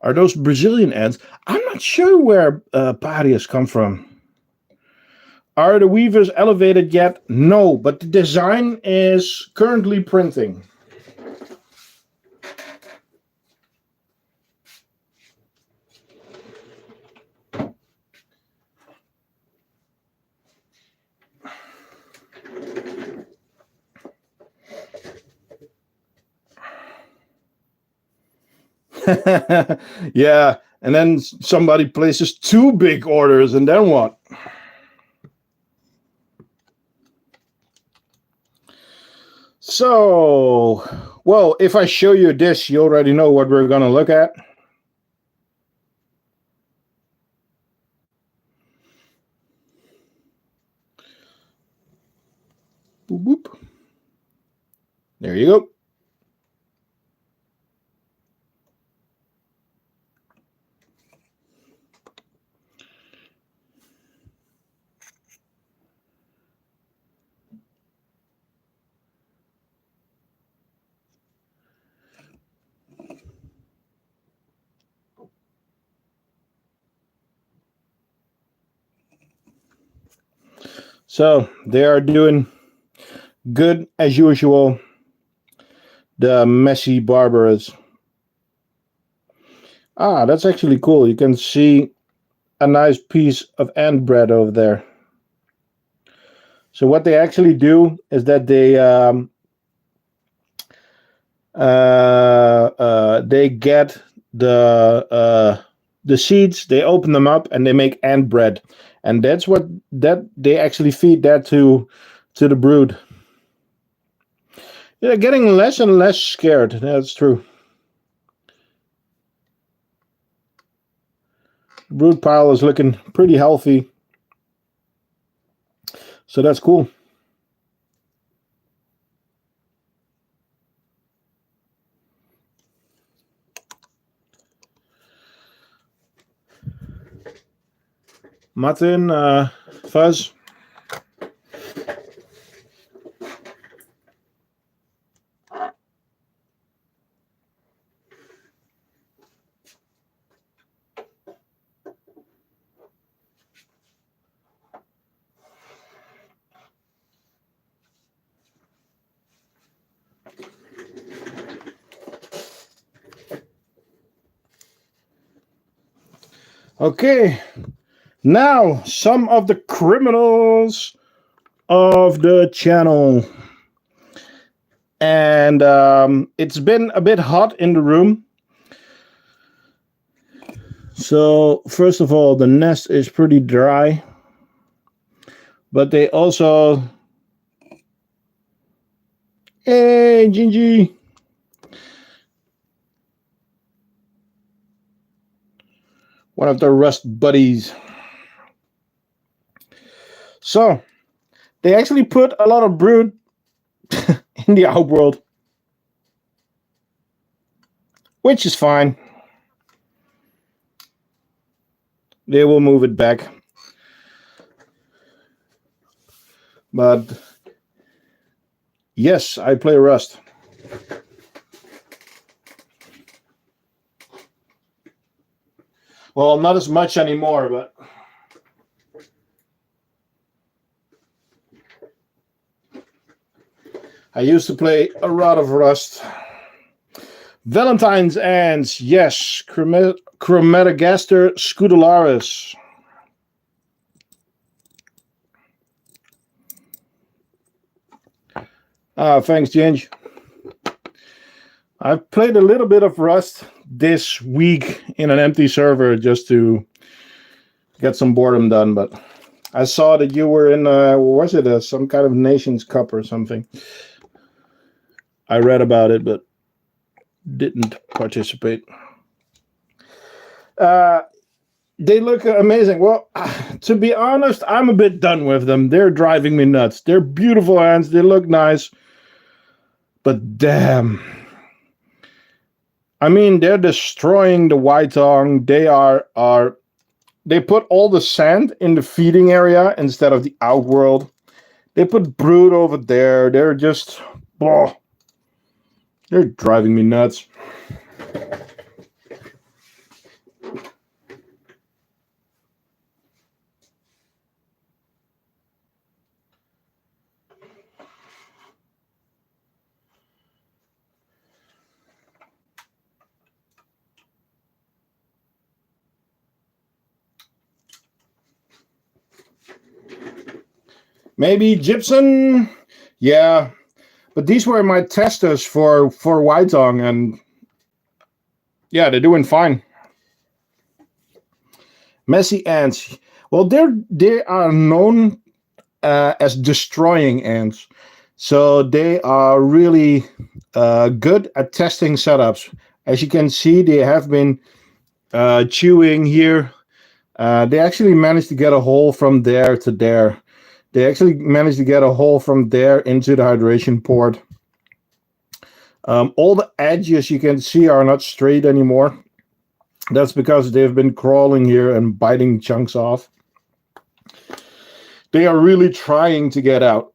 are those Brazilian ants? I'm not sure where parias come from. Are the weavers elevated yet? No, but the design is currently printing. Yeah, and then somebody places 2 big orders, and then what? So, well, if I show you this, you already know what we're going to look at. Boop, boop. There you go. So they are doing good as usual. The messy barbarus. Ah, that's actually cool. You can see a nice piece of ant bread over there. So what they actually do is that they get the seeds, they open them up, and they make ant bread, and that's what they actually feed that to the brood. They're getting less and less scared. That's true. Brood pile is looking pretty healthy, so that's cool. Martin, Fuzz. Okay, now some of the criminals of the channel. And it's been a bit hot in the room. So first of all, the nest is pretty dry. But they also... Hey, Gingy! One of the rust buddies. So, they actually put a lot of brood in the outworld, which is fine. They will move it back. But, yes, I play Rust. Well, not as much anymore, but... I used to play a lot of Rust. Valentine's ants, yes. Acromyrmex scutularis. Thanks, Ginge. I've played a little bit of Rust this week in an empty server just to get some boredom done, but I saw that you were in, was it some kind of Nations Cup or something? I read about it, but didn't participate. They look amazing. Well, to be honest, I'm a bit done with them. They're driving me nuts. They're beautiful ants. They look nice. But damn. I mean, they're destroying the white tongue. They put all the sand in the feeding area instead of the outworld. They put brood over there. They're just, oh, they're driving me nuts. Maybe gypsum, yeah. But these were my testers for white tongue, and yeah, they're doing fine. Messy ants. Well, they are known as destroying ants, so they are really good at testing setups. As you can see, they have been chewing here. They actually managed to get a hole from there to there. They actually managed to get a hole from there into the hydration port. All the edges you can see are not straight anymore. That's because they've been crawling here and biting chunks off. They are really trying to get out.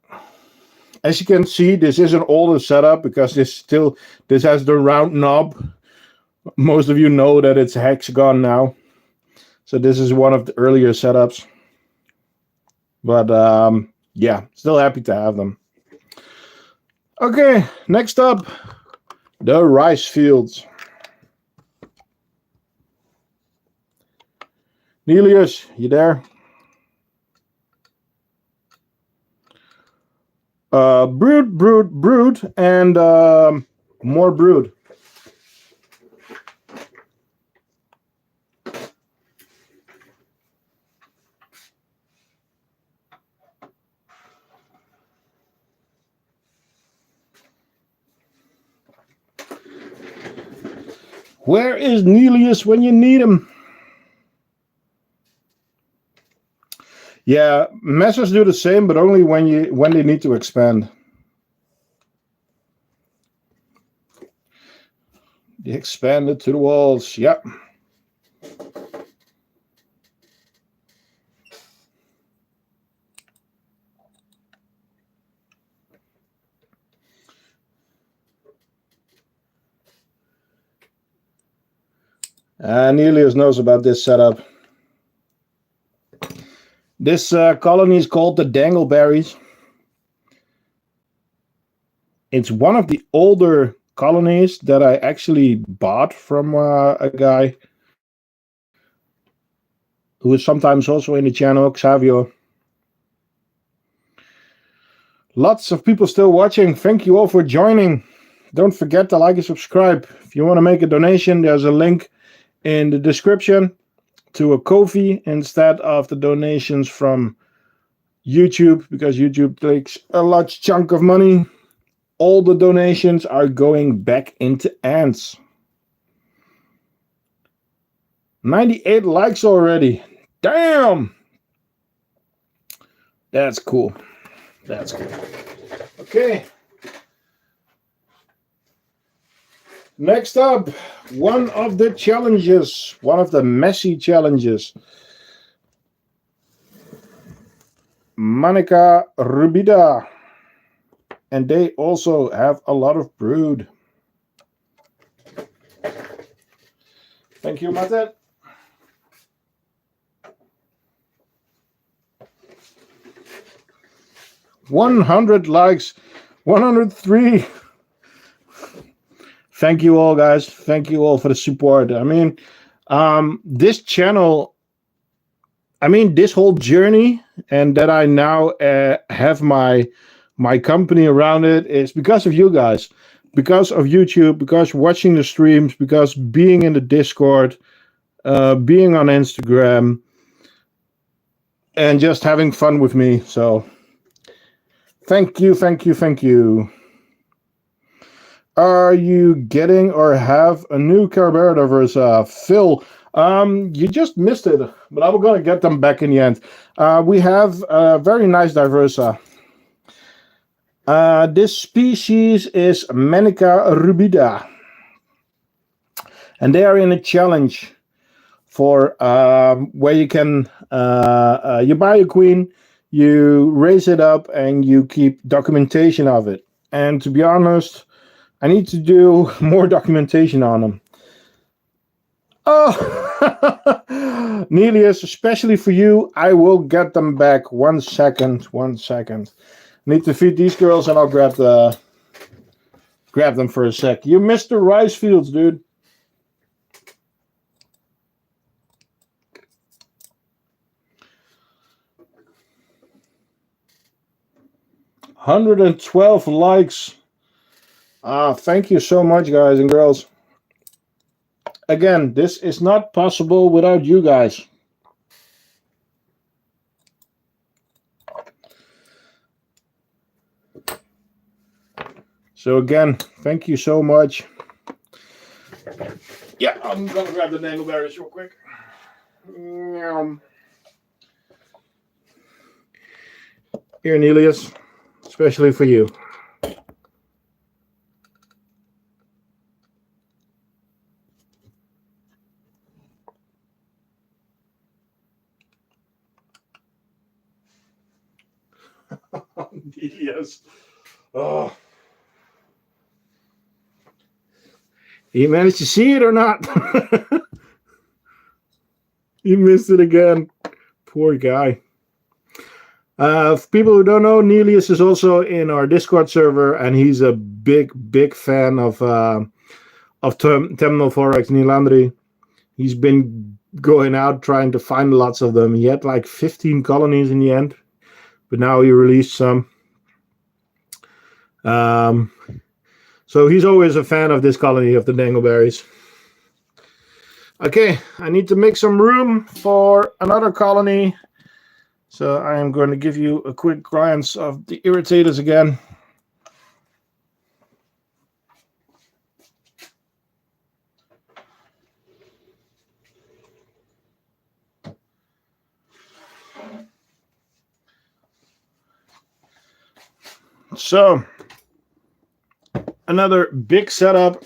As you can see, this is an older setup because this has the round knob. Most of you know that it's hexagon now. So this is one of the earlier setups. But yeah, still happy to have them. Okay, next up, the rice fields. Nelius, you there? Brood, and more brood. Where is Nelius when you need him? Yeah, Messors do the same, but only when they need to expand. They expanded to the walls. Yep. Nelius knows about this setup. This colony is called the Dangleberries. It's one of the older colonies that I actually bought from a guy who is sometimes also in the channel, Xavio. Lots of people still watching. Thank you all for joining. Don't forget to like and subscribe. If you want to make a donation, there's a link in the description to a Ko-fi instead of the donations from YouTube, because YouTube takes a large chunk of money. All the donations are going back into ants. 98 likes already. Damn! That's cool. That's cool. Okay. Next up, one of the challenges, one of the messy challenges. Manica rubida. And they also have a lot of brood. Thank you, Mate. $100 likes, 103. Thank you all, guys. Thank you all for the support. I mean, this channel, this whole journey, and that I now have my company around it, is because of you guys, because of YouTube, because watching the streams, because being in the Discord, being on Instagram. and just having fun with me. So thank you, thank you, thank you. Are you getting or have a new Carebara diversa? Phil, you just missed it, but I'm going to get them back in the end. We have a very nice diversa. This species is Manica rubida. And they are in a challenge for where you can, you buy a queen, you raise it up, and you keep documentation of it. And to be honest, I need to do more documentation on them. Oh, Nelius, especially for you, I will get them back. 1 second, 1 second. Need to feed these girls, and I'll grab them for a sec. You missed the rice fields, dude. $112 likes. Thank you so much, guys and girls. Again, this is not possible without you guys. So again, thank you so much. Yeah, I'm gonna grab the dangleberries real quick. Here, Nelius, especially for you. Yes. Oh. You managed to see it or not? You missed it again. Poor guy. For people who don't know, Nelius is also in our Discord server, and he's a big fan of Temnophorax Nilandri. He's been going out trying to find lots of them. He had like 15 colonies in the end, but now he released some. So he's always a fan of this colony of the dangleberries. Okay, I need to make some room for another colony. So I am going to give you a quick glance of the irritators again. So another big setup.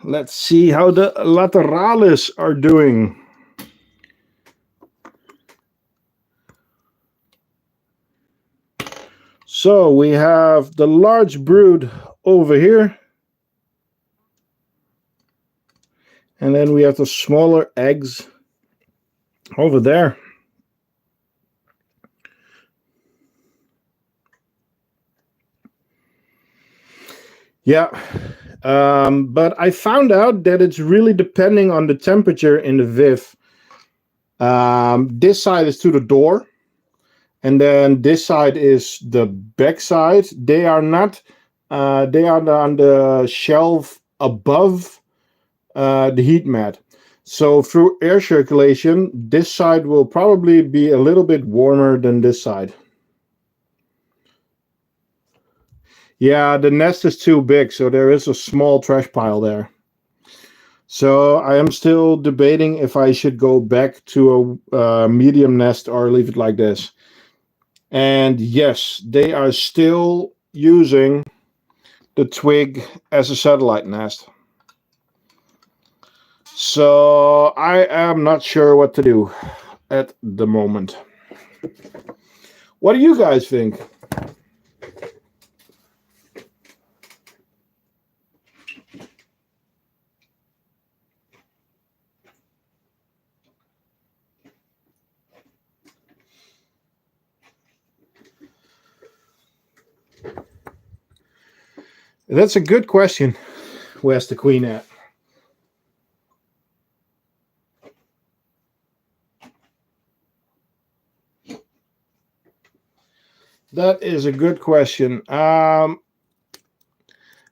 Let's see how the laterales are doing. So we have the large brood over here. And then we have the smaller eggs over there. Yeah. But I found out that it's really depending on the temperature in the viv. This side is to the door, and then this side is the back side. They are not. They are on the shelf above the heat mat. So through air circulation, this side will probably be a little bit warmer than this side. Yeah, the nest is too big, so there is a small trash pile there. So I am still debating if I should go back to a medium nest or leave it like this. And yes, they are still using the twig as a satellite nest. So I am not sure what to do at the moment. What do you guys think? That's a good question. Where's the queen at? That is a good question.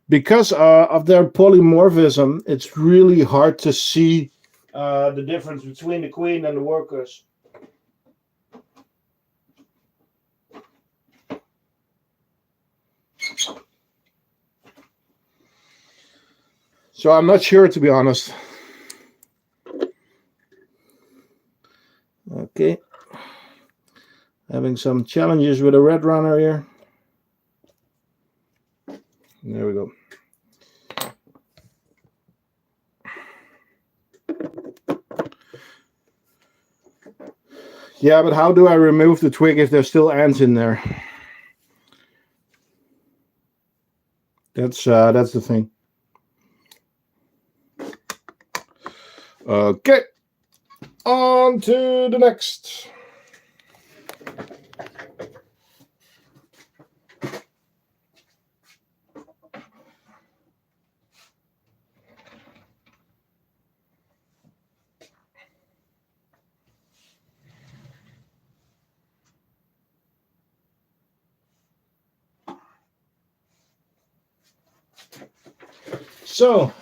because of their polymorphism, it's really hard to see the difference between the queen and the workers. So I'm not sure, to be honest. Okay. Having some challenges with a red runner here. There we go. Yeah, but how do I remove the twig if there's still ants in there? That's the thing. Okay, on to the next. So,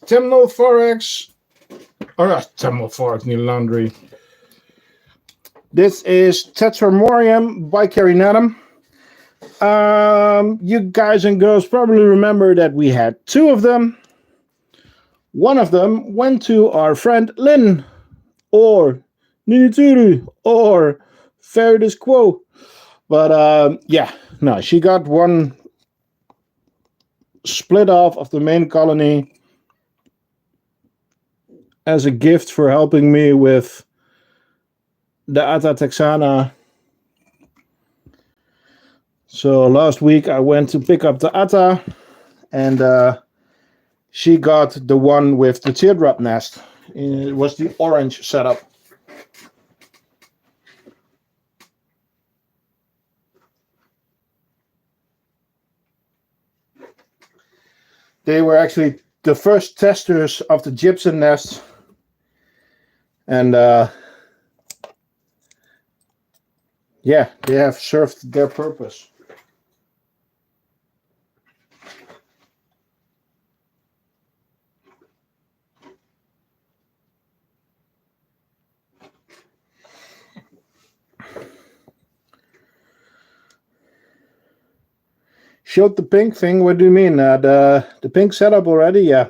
Temnothorax, or Temnothorax Laundry. This is Tetramorium bicarinatum. You guys and girls probably remember that we had two of them. One of them went to our friend Lynn, or Ninituru, or Faridus Quo. But yeah, no, she got one split off of the main colony as a gift for helping me with the Atta Texana. So last week I went to pick up the Atta, and she got the one with the teardrop nest. It was the orange setup. They were actually the first testers of the gypsum nest, and yeah, they have served their purpose. Showed the pink thing. What do you mean? The pink setup already? Yeah.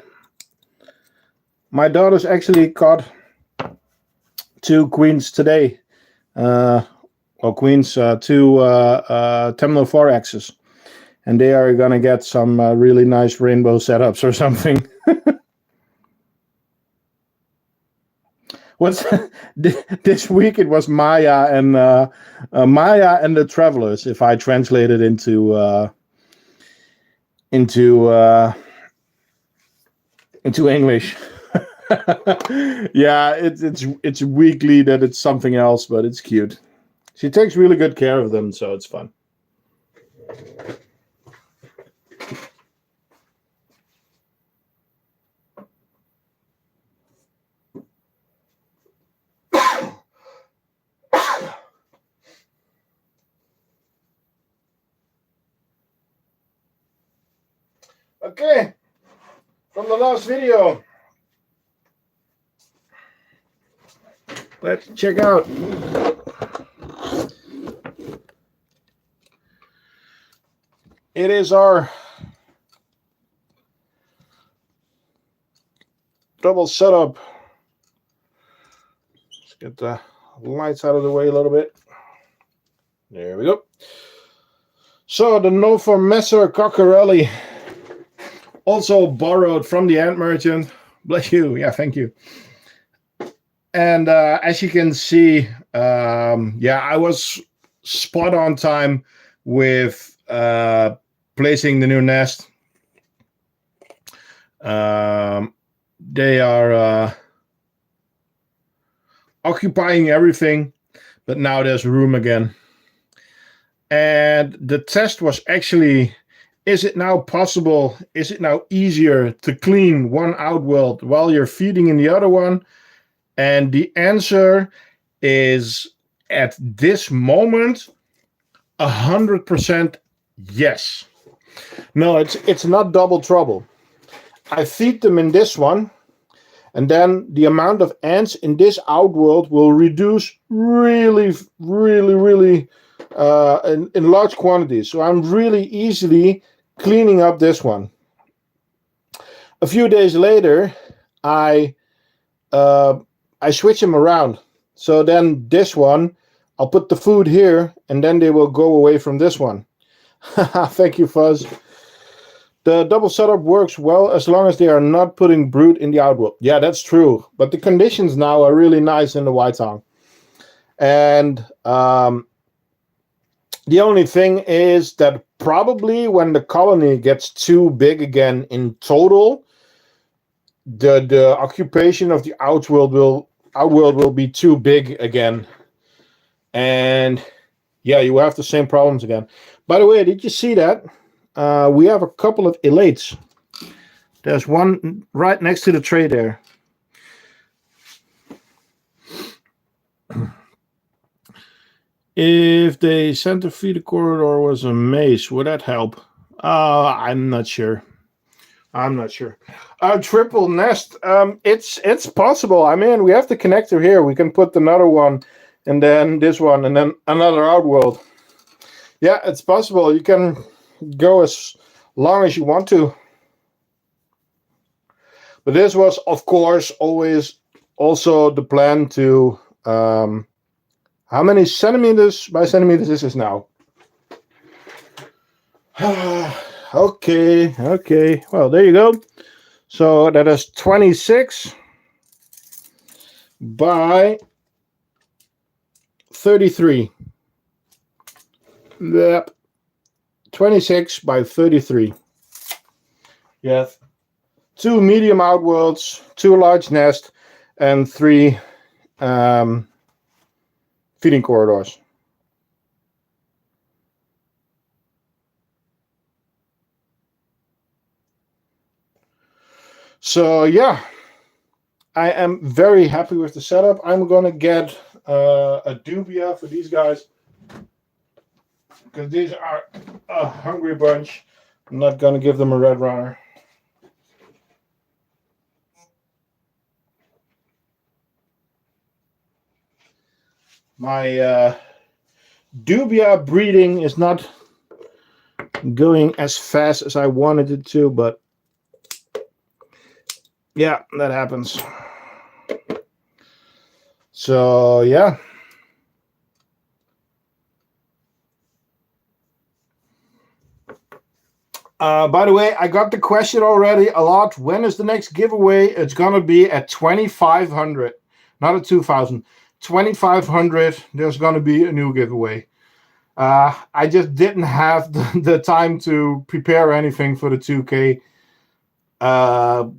My daughters actually caught two queens today. Well, queens, two Temnothoraxes. And they are going to get some really nice rainbow setups or something. What's this week? It was Maya and the Travelers, if I translate it into English. Yeah, it's weekly that it's something else, but it's cute. She takes really good care of them, so it's fun. Okay, from the last video, let's check out. It is our double setup. Let's get the lights out of the way a little bit. There we go. So the Nova Messor Coccarelli, also borrowed from the ant merchant. Bless you. Yeah, thank you. And as you can see, yeah, I was spot on time with placing the new nest. They are occupying everything, but now there's room again. And the test was actually, is it now possible, is it now easier to clean one outworld while you're feeding in the other one? And the answer is, at this moment, 100% yes. No, it's not double trouble. I feed them in this one, and then the amount of ants in this outworld will reduce really, really, really in large quantities. So I'm really easily cleaning up this one. A few days later, I switch them around. So then this one, I'll put the food here, and then they will go away from this one. Thank you, Fuzz. The double setup works well as long as they are not putting brood in the outworld. Yeah, that's true. But the conditions now are really nice in the White Tongue. And the only thing is that probably when the colony gets too big again in total, the occupation of the outworld will be too big again. And yeah, you will have the same problems again. By the way, did you see that? We have a couple of elates. There's one right next to the tray there. If the center feeder corridor was a maze, would that help? I'm not sure. Triple nest. It's possible. I mean, we have the connector here. We can put another one, and then this one, and then another outworld. Yeah, it's possible. You can go as long as you want to. But this was, of course, always also the plan to... how many centimeters by centimeters is this now? Okay. Well, there you go. So that is 26 by 33. Yep. 26 by 33. Yes. 2 medium outworlds, 2 large nests, and 3 feeding corridors. So yeah, I am very happy with the setup. I'm gonna get a dubia for these guys because these are a hungry bunch. I'm not gonna give them a red runner. My dubia breeding is not going as fast as I wanted it to, but yeah, that happens. So yeah. By the way, I got the question already a lot. When is the next giveaway? It's gonna be at 2,500, not at 2,000. 2,500. There's gonna be a new giveaway. I just didn't have the time to prepare anything for the 2K.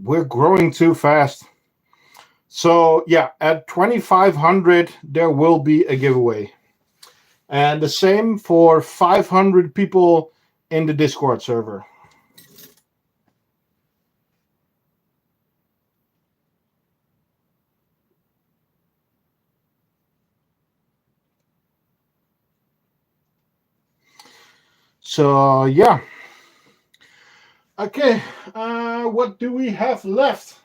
We're growing too fast. So yeah, at 2,500 there will be a giveaway, and the same for 500 people in the Discord server. So yeah. Okay, what do we have left?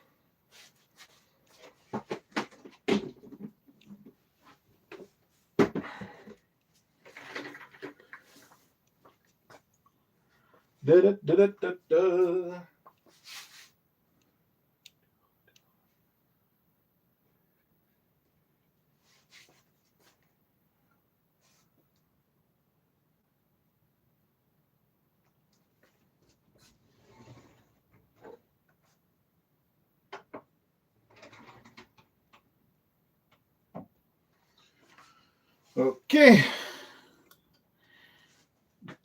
Okay.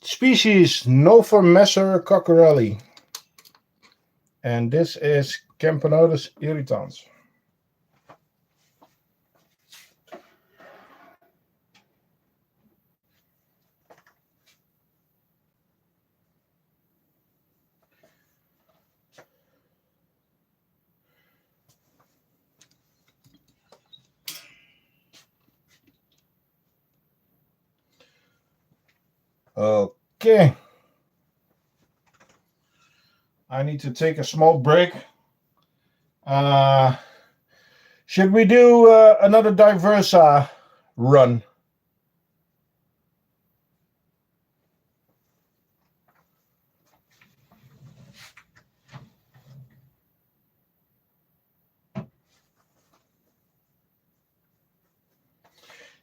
Species Nopher Messor cockerelli. And this is Camponotus irritans. Okay. I need to take a small break. Should we do another diversa run?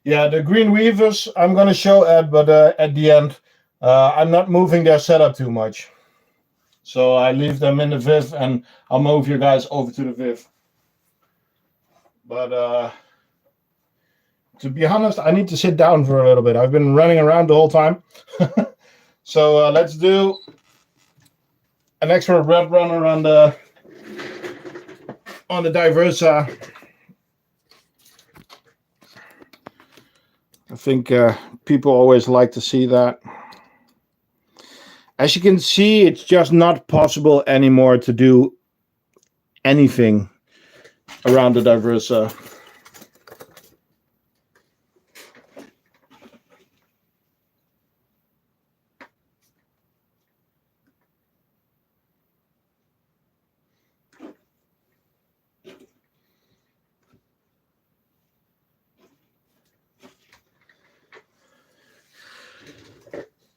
Yeah, the green weavers I'm going to show at, but at the end, I'm not moving their setup too much. So I leave them in the Viv, and I'll move you guys over to the Viv. But to be honest, I need to sit down for a little bit. I've been running around the whole time. So let's do an extra red runner on the diversa. I think people always like to see that. As you can see, it's just not possible anymore to do anything around the diversa.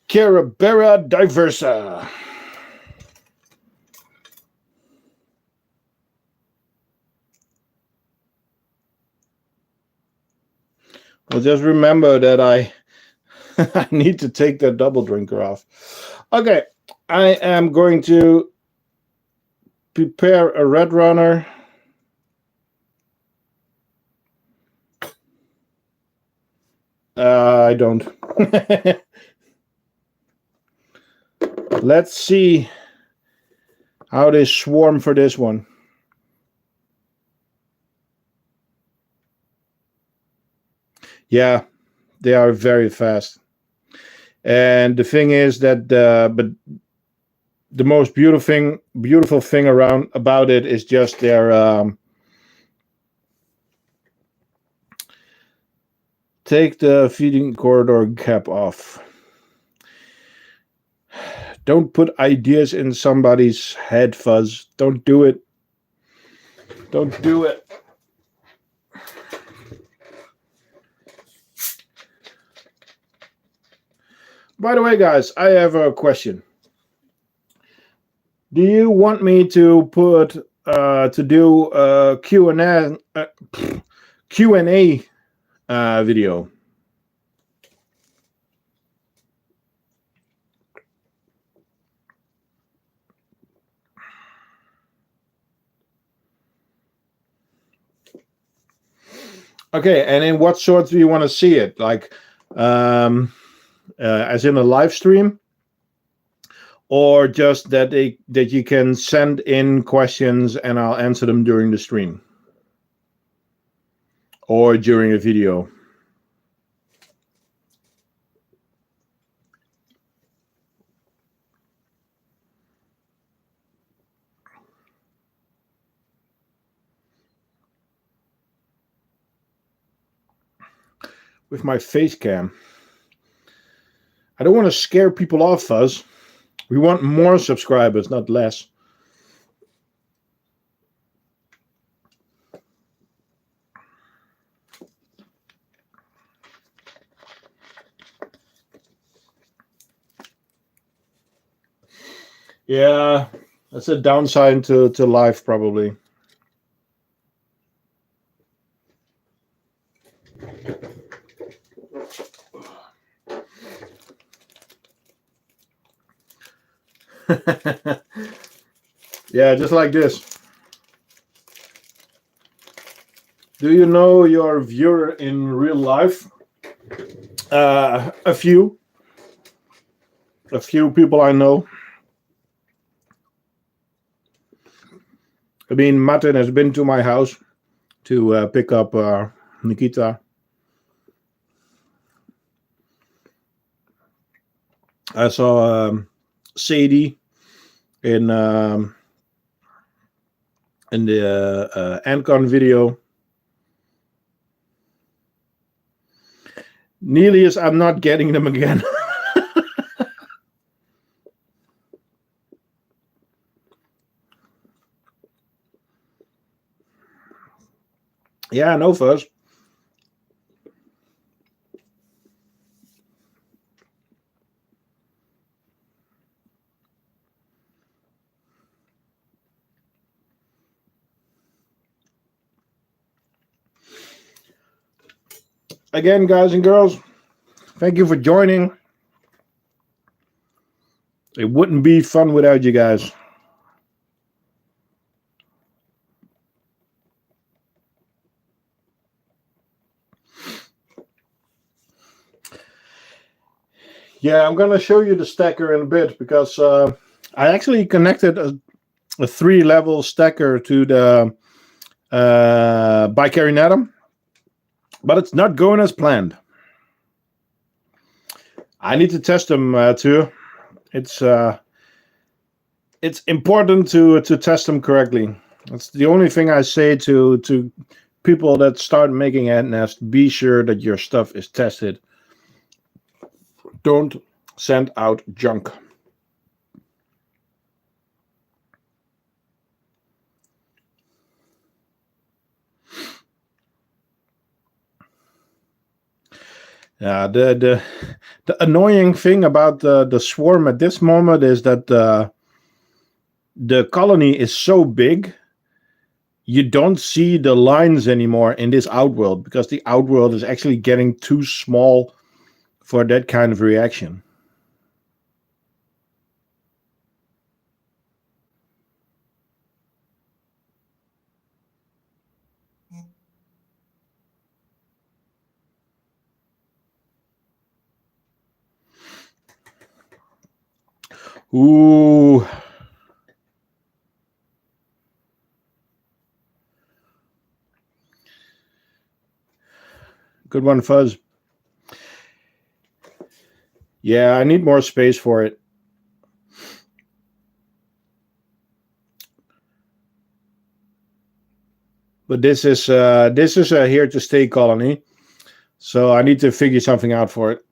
Carebara diversa. Well, just remember that I I need to take that double drinker off. Okay, I am going to prepare a red runner. I don't. Let's see how they swarm for this one. Yeah, they are very fast. And the thing is that but the most beautiful thing around about it is just their take the feeding corridor cap off. Don't put ideas in somebody's head, Fuzz. Don't do it. Don't do it. By the way, guys, I have a question. Do you want me to put to do a Q&A video? Okay, and in what sort do you want to see it? Like, as in a live stream, or just that you can send in questions and I'll answer them during the stream, or during a video? With my face cam. I don't want to scare people off, Fuzz. We want more subscribers, not less. Yeah, that's a downside to life, probably. Yeah, just like this. Do you know your viewer in real life? A few people I know. I mean, Martin has been to my house to pick up Nikita. I saw Sadie in the Ancon video. Nelius, I'm not getting them again. Yeah, no fuzz. Again, guys and girls, thank you for joining. It wouldn't be fun without you guys. Yeah, I'm going to show you the stacker in a bit because I actually connected a 3-level stacker to the Bicarianatum, but it's not going as planned. I need to test them too. It's important to test them correctly. That's the only thing I say to people that start making ant nests. Be sure that your stuff is tested. Don't send out junk. The annoying thing about the swarm at this moment is that the colony is so big, you don't see the lines anymore in this outworld because the outworld is actually getting too small for that kind of reaction. Ooh. Good one, Fuzz. Yeah, I need more space for it. But this is a here to stay colony, so I need to figure something out for it.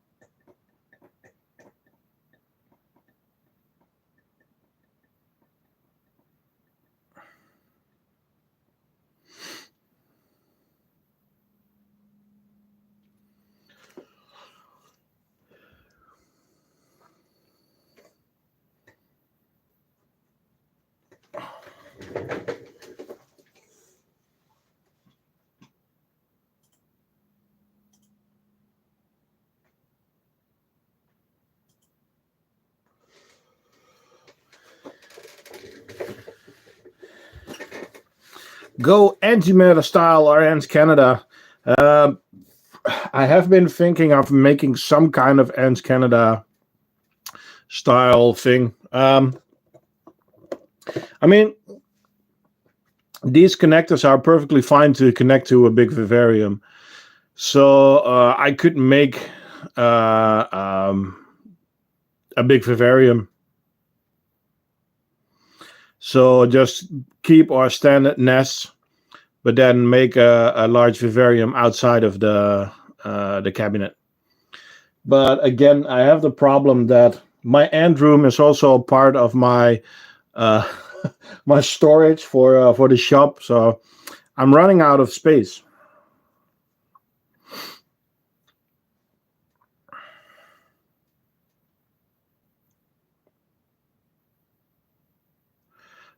Go antimatter style or Ants Canada. I have been thinking of making some kind of Ants Canada style thing. I mean, these connectors are perfectly fine to connect to a big vivarium. So I could make a big vivarium. So just keep our standard nests, but then make a large vivarium outside of the cabinet. But again, I have the problem that my ant room is also part of my my storage for the shop, so I'm running out of space.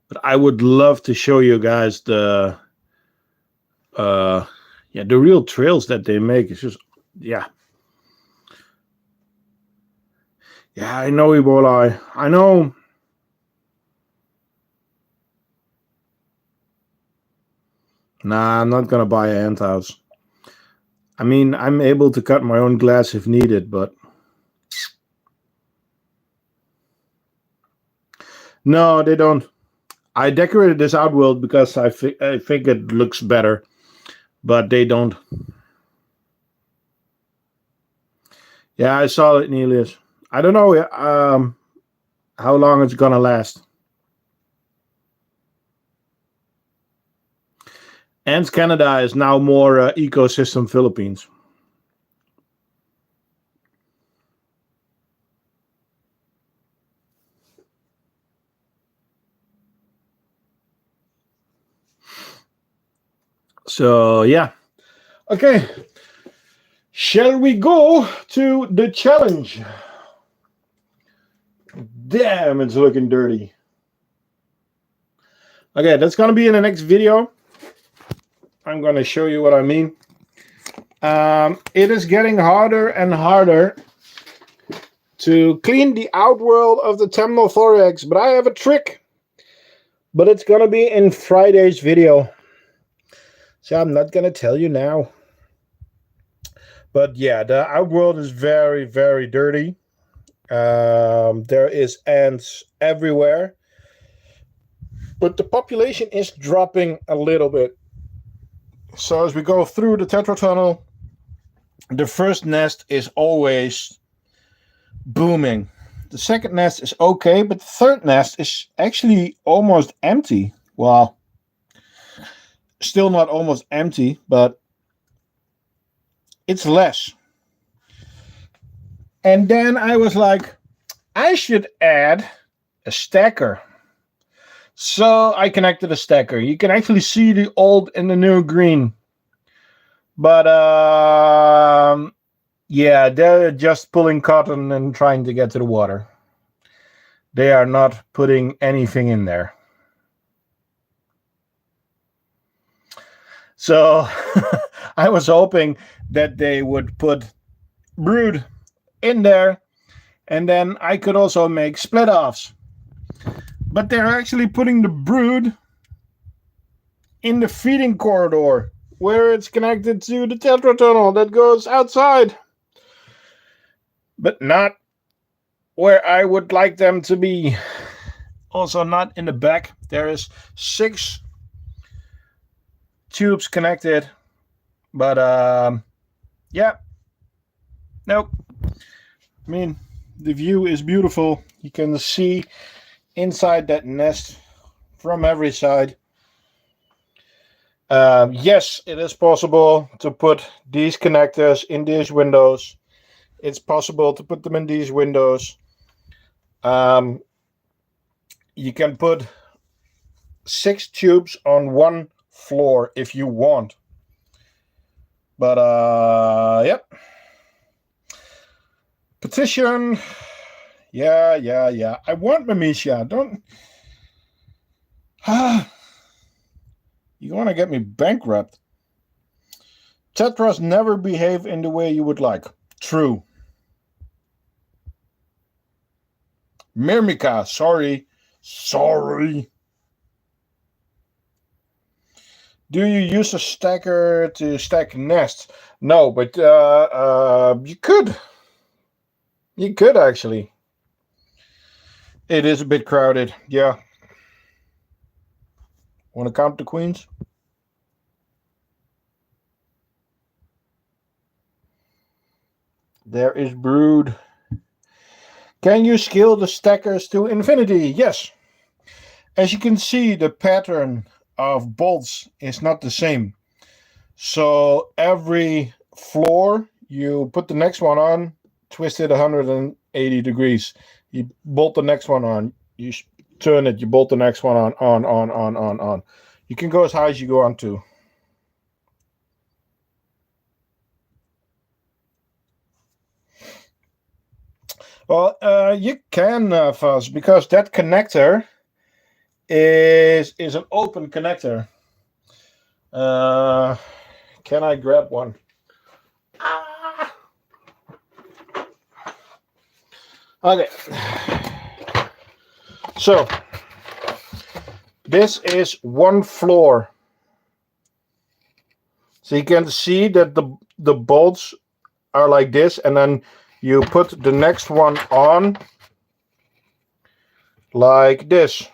But I would love to show you guys the real trails that they make. It's just yeah. Yeah, I know, Ebola. I know. Nah, I'm not gonna buy an ant house. I mean, I'm able to cut my own glass if needed, but no, they don't. I decorated this outworld because I think it looks better, but they don't. Yeah, I saw it, Nelius. I don't know how long it's gonna last. Ants Canada is now more ecosystem Philippines. So yeah. Okay. Shall we go to the challenge? Damn, it's looking dirty. Okay, that's going to be in the next video. I'm going to show you what I mean. It is getting harder and harder to clean the outworld of the Temnothorax, but I have a trick. But it's going to be in Friday's video. So I'm not going to tell you now. But yeah, the outworld is very, very dirty. There is ants everywhere. But the population is dropping a little bit. So as we go through the Tetra tunnel, the first nest is always booming. The second nest is okay, but the third nest is actually almost empty. Well, still not almost empty, but it's less. And then I was like, I should add a stacker. So I connected a stacker. You can actually see the old and the new green. But yeah, they're just pulling cotton and trying to get to the water. They are not putting anything in there. So I was hoping that they would put brood in there, and then I could also make split offs. But they're actually putting the brood in the feeding corridor where it's connected to the Tetra tunnel that goes outside. But not where I would like them to be. Also not in the back. There is 6 tubes connected. But yeah. Nope. I mean, the view is beautiful. You can see inside that nest from every side. Yes, it is possible to put these connectors in these windows. It's possible to put them in these windows. You can put 6 tubes on one floor if you want. But yep. Petition. Yeah. I want Manica. Don't. You want to get me bankrupt. Tetras never behave in the way you would like. True. Myrmica, sorry. Do you use a stacker to stack nests? No, but you could. You could actually. It is a bit crowded, yeah. Want to count the queens? There is brood. Can you scale the stackers to infinity? Yes. As you can see, the pattern of bolts is not the same. So every floor, you put the next one on, twist it 180 degrees. You bolt the next one on. You turn it. You bolt the next one on. You can go as high as you go on to. Well, you can, Fuzz, because that connector is an open connector. Can I grab one? Okay. So this is one floor. So you can see that the bolts are like this, and then you put the next one on like this.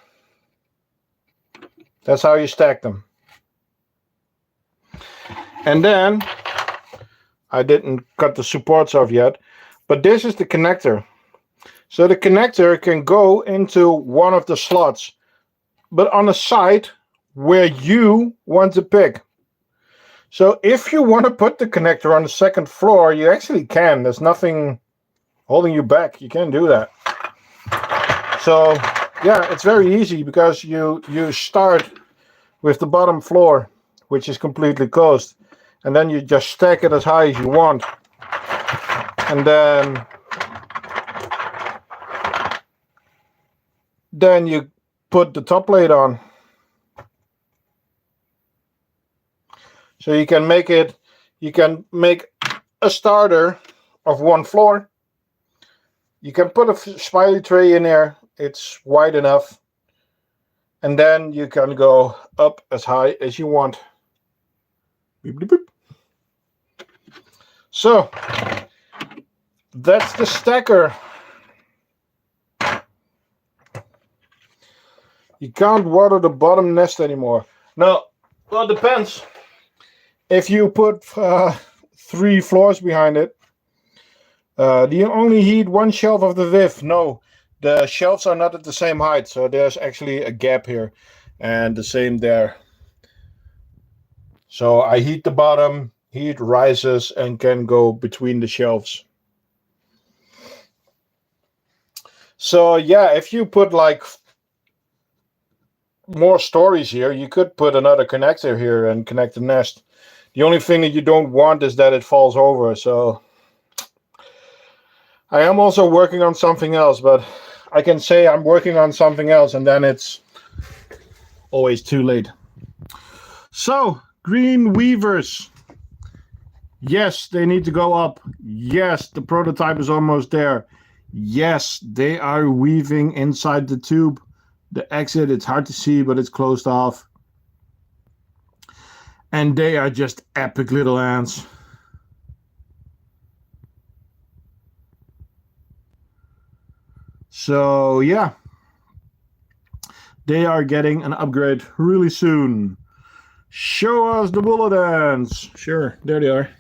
That's how you stack them. And then I didn't cut the supports off yet, but this is the connector. So the connector can go into one of the slots, but on a side where you want to pick. So if you want to put the connector on the second floor, you actually can. There's nothing holding you back. You can do that. So yeah, it's very easy because you start with the bottom floor which is completely closed. And then you just stack it as high as you want. And then you put the top plate on. So you can make a starter of 1 floor. You can put a smiley tray in there. It's wide enough. And then you can go up as high as you want. Beep, beep, beep. So that's the stacker. You can't water the bottom nest anymore. Now, well, it depends. If you put 3 floors behind it, do you only heat 1 shelf of the viv? No, the shelves are not at the same height, so there's actually a gap here, and the same there. So I heat the bottom, heat rises and can go between the shelves. So yeah, if you put like more stories here, you could put another connector here and connect the nest. The only thing that you don't want is that it falls over. So I am also working on something else, but I can say I'm working on something else and then it's always too late. So green weavers. Yes, they need to go up. Yes, the prototype is almost there. Yes, they are weaving inside the tube. The exit, it's hard to see, but it's closed off. And they are just epic little ants. So yeah, they are getting an upgrade really soon. Show us the bullet ants. Sure, there they are.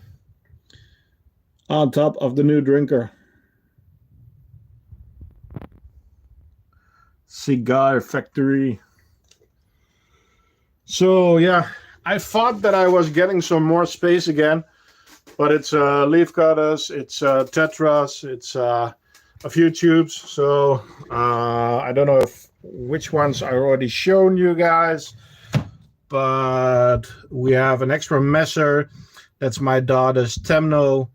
On top of the new drinker. Cigar factory. So yeah, I thought that I was getting some more space again, but it's leaf cutters, it's tetras, it's a few tubes. So I don't know which ones I already shown you guys, but we have an extra Messor. That's my daughter's Temno.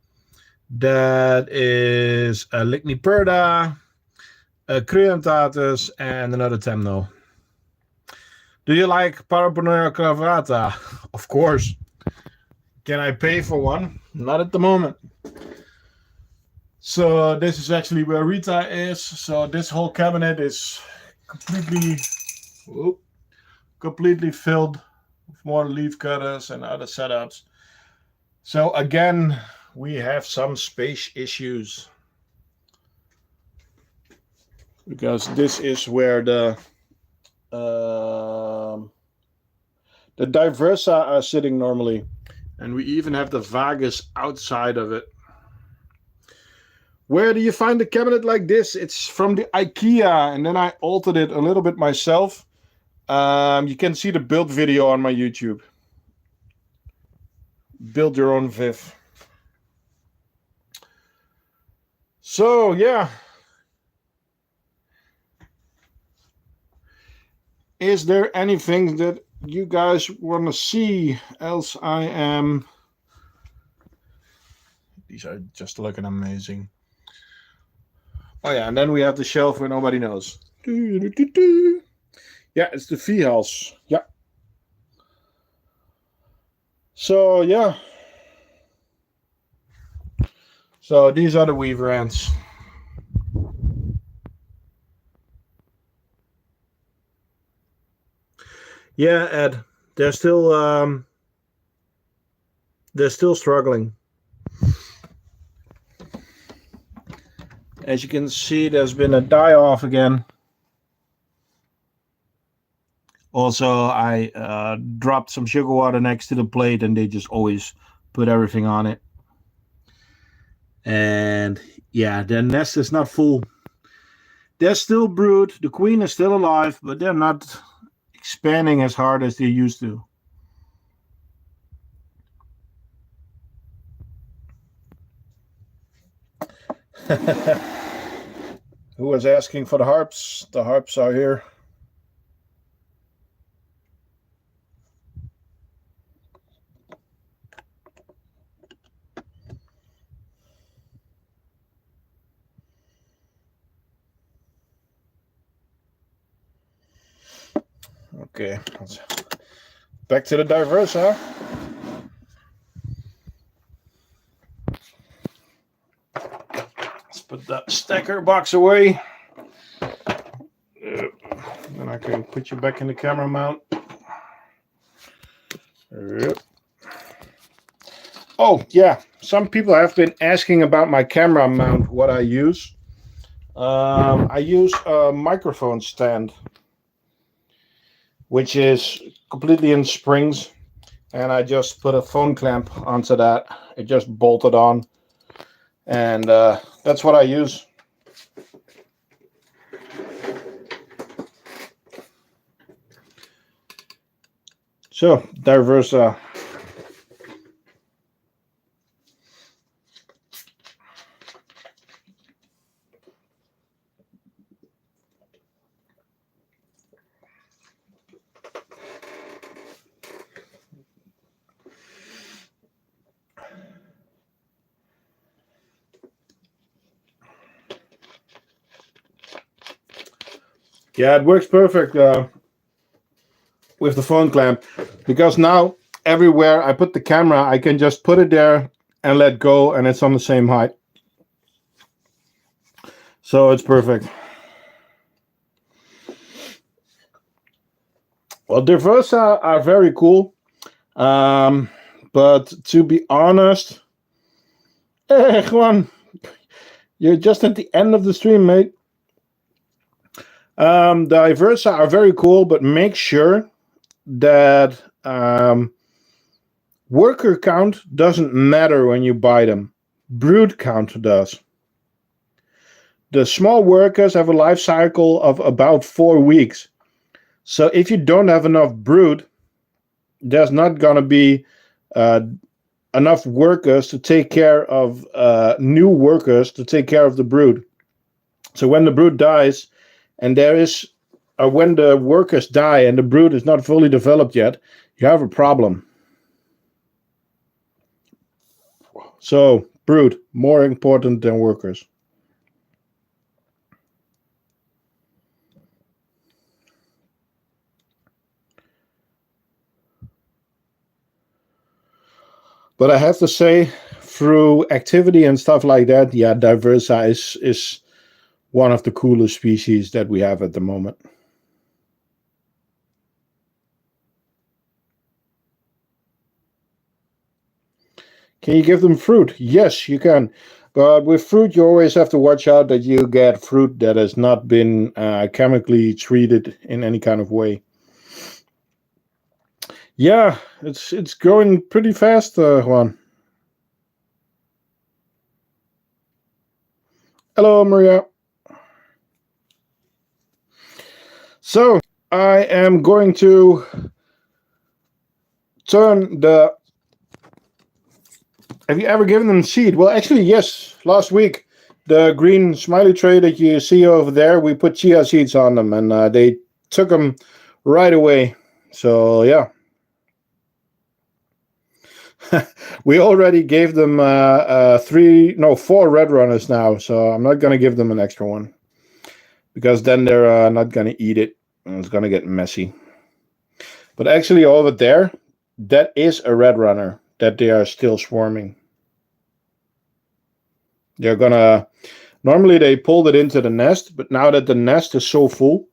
That is a Ligniperda, a Irritator, and another Temno. Do you like Paraponera clavata? Of course. Can I pay for one? Not at the moment. So this is actually where Rita is. So this whole cabinet is completely filled with more leaf cutters and other setups. So again, we have some space issues. Because this is where the diversa are sitting normally, and we even have the Fungus outside of it. Where do you find a cabinet like this? It's from the IKEA, and then I altered it a little bit myself. You can see the build video on my YouTube. Build your own viv. So yeah. Is there anything that you guys want to see? Else I am... These are just looking amazing. Oh yeah, and then we have the shelf where nobody knows. Yeah, it's the V-house. Yeah. So yeah. So these are the weaver ants. Yeah, Ed, they're still struggling. As you can see, there's been a die-off again. Also, I dropped some sugar water next to the plate, and they just always put everything on it. And yeah, their nest is not full. They're still brood. The queen is still alive, but they're not expanding as hard as they used to. Who was asking for the harps? The harps are here. Okay, back to the diversa. Let's put that stacker box away. Then I can put you back in the camera mount. Yep. Oh, yeah. Some people have been asking about my camera mount, what I use. I use a microphone stand, which is completely in springs. And I just put a phone clamp onto that. It just bolted on. And that's what I use. So, diversa. Yeah, it works perfect with the phone clamp, because now everywhere I put the camera, I can just put it there and let go, and it's on the same height. So it's perfect. Well, diversa are very cool, but to be honest, Juan, you're just at the end of the stream, mate. Diversa are very cool, but make sure that worker count doesn't matter when you buy them. Brood count does. The small workers have a life cycle of about 4 weeks. So if you don't have enough brood, there's not going to be enough workers to take care of new workers to take care of the brood. So when the brood dies, and when the workers die and the brood is not fully developed yet, you have a problem. So brood, more important than workers. But I have to say, through activity and stuff like that, yeah, diversa is one of the coolest species that we have at the moment. Can you give them fruit? Yes, you can. But with fruit, you always have to watch out that you get fruit that has not been chemically treated in any kind of way. Yeah, it's growing pretty fast, Juan. Hello, Maria. So I am going to turn the... Have you ever given them seed? Well, actually, yes. Last week, the green smiley tray that you see over there, we put chia seeds on them, and they took them right away. So, yeah. We already gave them 4 red runners now, so I'm not going to give them an extra one, because then they're not going to eat it, and it's going to get messy. But actually over there, that is a red runner that they are still swarming. They're going to... Normally they pulled it into the nest, but now that the nest is so full,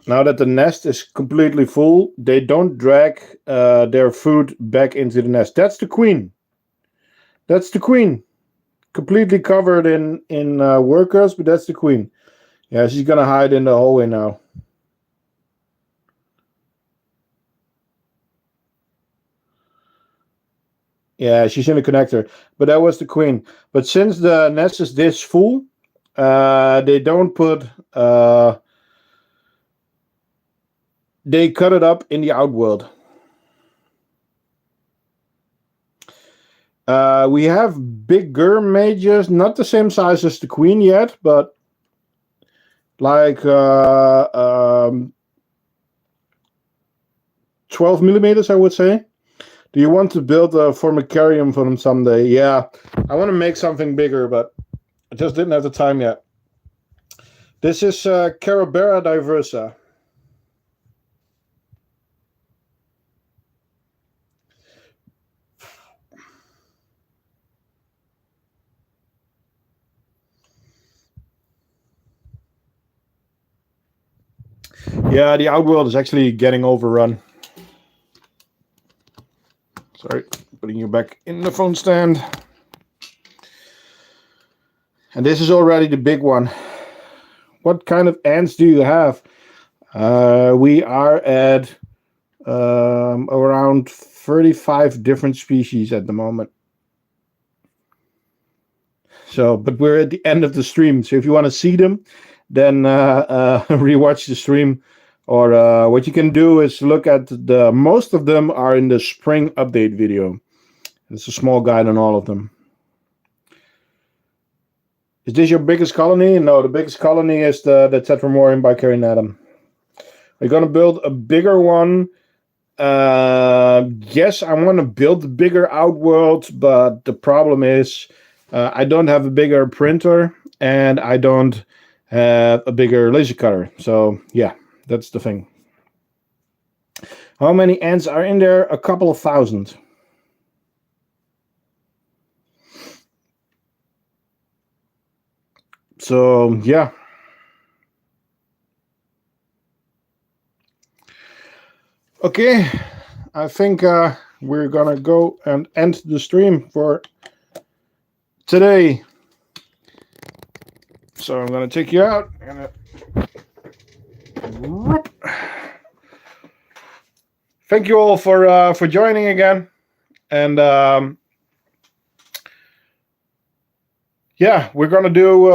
now that the nest is completely full, they don't drag their food back into the nest. That's the queen. That's the queen. Completely covered in workers, but that's the queen. Yeah, she's going to hide in the hallway now. Yeah, she's in the connector. But that was the queen. But since the nest is this full, they don't put... they cut it up in the outworld. We have bigger mages, not the same size as the queen yet, but like 12 millimeters, I would say. Do you want to build a formicarium for them someday? Yeah, I want to make something bigger, but I just didn't have the time yet. This is Carebara diversa. Yeah, the outworld is actually getting overrun. Sorry, putting you back in the phone stand. And this is already the big one. What kind of ants do you have? We are at around 35 different species at the moment. So, but we're at the end of the stream. So if you want to see them, then rewatch the stream. Or what you can do is look at most of them are in the spring update video. It's a small guide on all of them. Is this your biggest colony? No, the biggest colony is the Tetramorium by Carebara. Are you going to build a bigger one? Yes, I want to build a bigger outworld, but the problem is I don't have a bigger printer and I don't have a bigger laser cutter. So yeah, that's the thing. How many ants are in there? A couple of thousand. So yeah. Okay, I think we're gonna go and end the stream for today. So I'm gonna take you out. Thank you all for joining again, and yeah, we're gonna do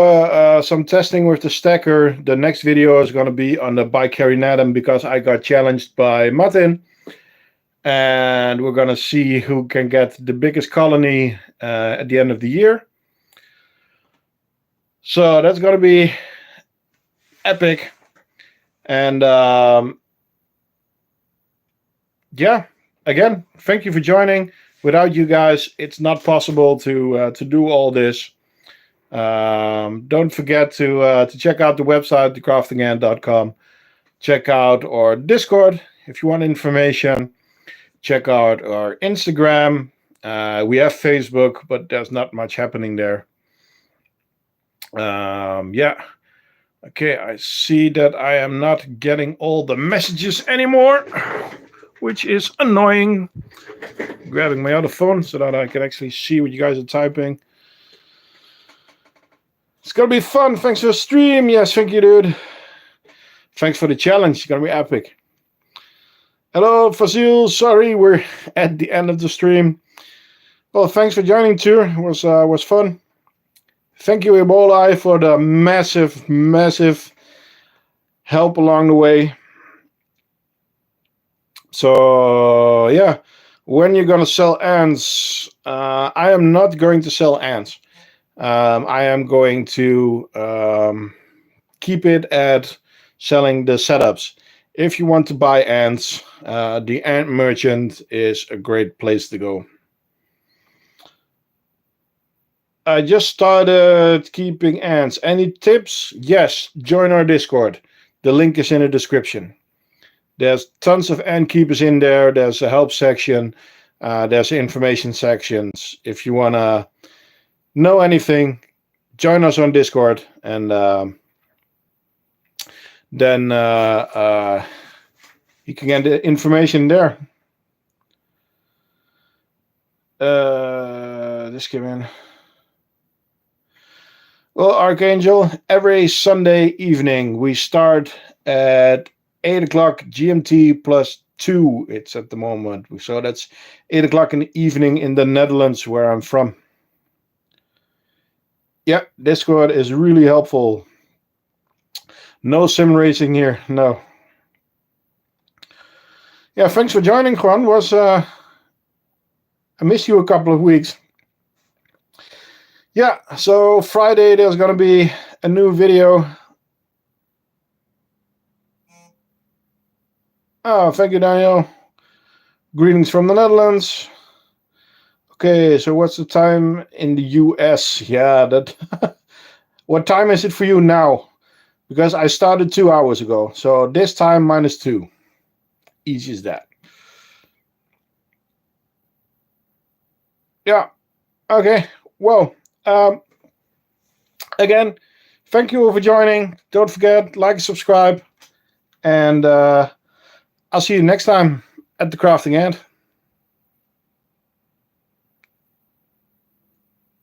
some testing with the stacker. The next video is gonna be on the Carebara because I got challenged by Martin, and we're gonna see who can get the biggest colony at the end of the year. So that's gonna be epic, and yeah, again, thank you for joining. Without you guys, it's not possible to do all this. Don't forget to check out the website, thecraftingant.com. Check out our Discord if you want information. Check out our Instagram. We have Facebook, but there's not much happening there. Yeah. Okay, I see that I am not getting all the messages anymore, which is annoying. I'm grabbing my other phone so that I can actually see what you guys are typing. It's gonna be fun. Thanks for the stream. Yes, thank you, dude. Thanks for the challenge. It's gonna be epic. Hello, Fazil. Sorry, we're at the end of the stream. Well, thanks for joining too. It was fun. Thank you, Ebola, for the massive help along the way. So yeah, when you're gonna sell ants, I am not going to sell ants. I am going to keep it at selling the setups. If you want to buy ants, the ant merchant is a great place to go. I just started keeping ants. Any tips? Yes, join our Discord. The link is in the description. There's tons of ant keepers in there. There's a help section. There's information sections. If you want to know anything, join us on Discord, and then you can get the information there. This came in. Well, Archangel, every Sunday evening we start at 8 o'clock GMT plus 2. It's at the moment. So that's 8 o'clock in the evening in the Netherlands, where I'm from. Yeah, Discord is really helpful. No sim racing here, no. Yeah, thanks for joining, Juan. I missed you a couple of weeks. Yeah, so Friday there's gonna be a new video. Oh, thank you, Daniel. Greetings from the Netherlands. Okay, so what's the time in the US? Yeah, that. What time is it for you now? Because I started 2 hours ago, so this time -2. Easy as that. Yeah. Okay. Well. Again, thank you all for joining. Don't forget, like, subscribe, and I'll see you next time at the crafting end.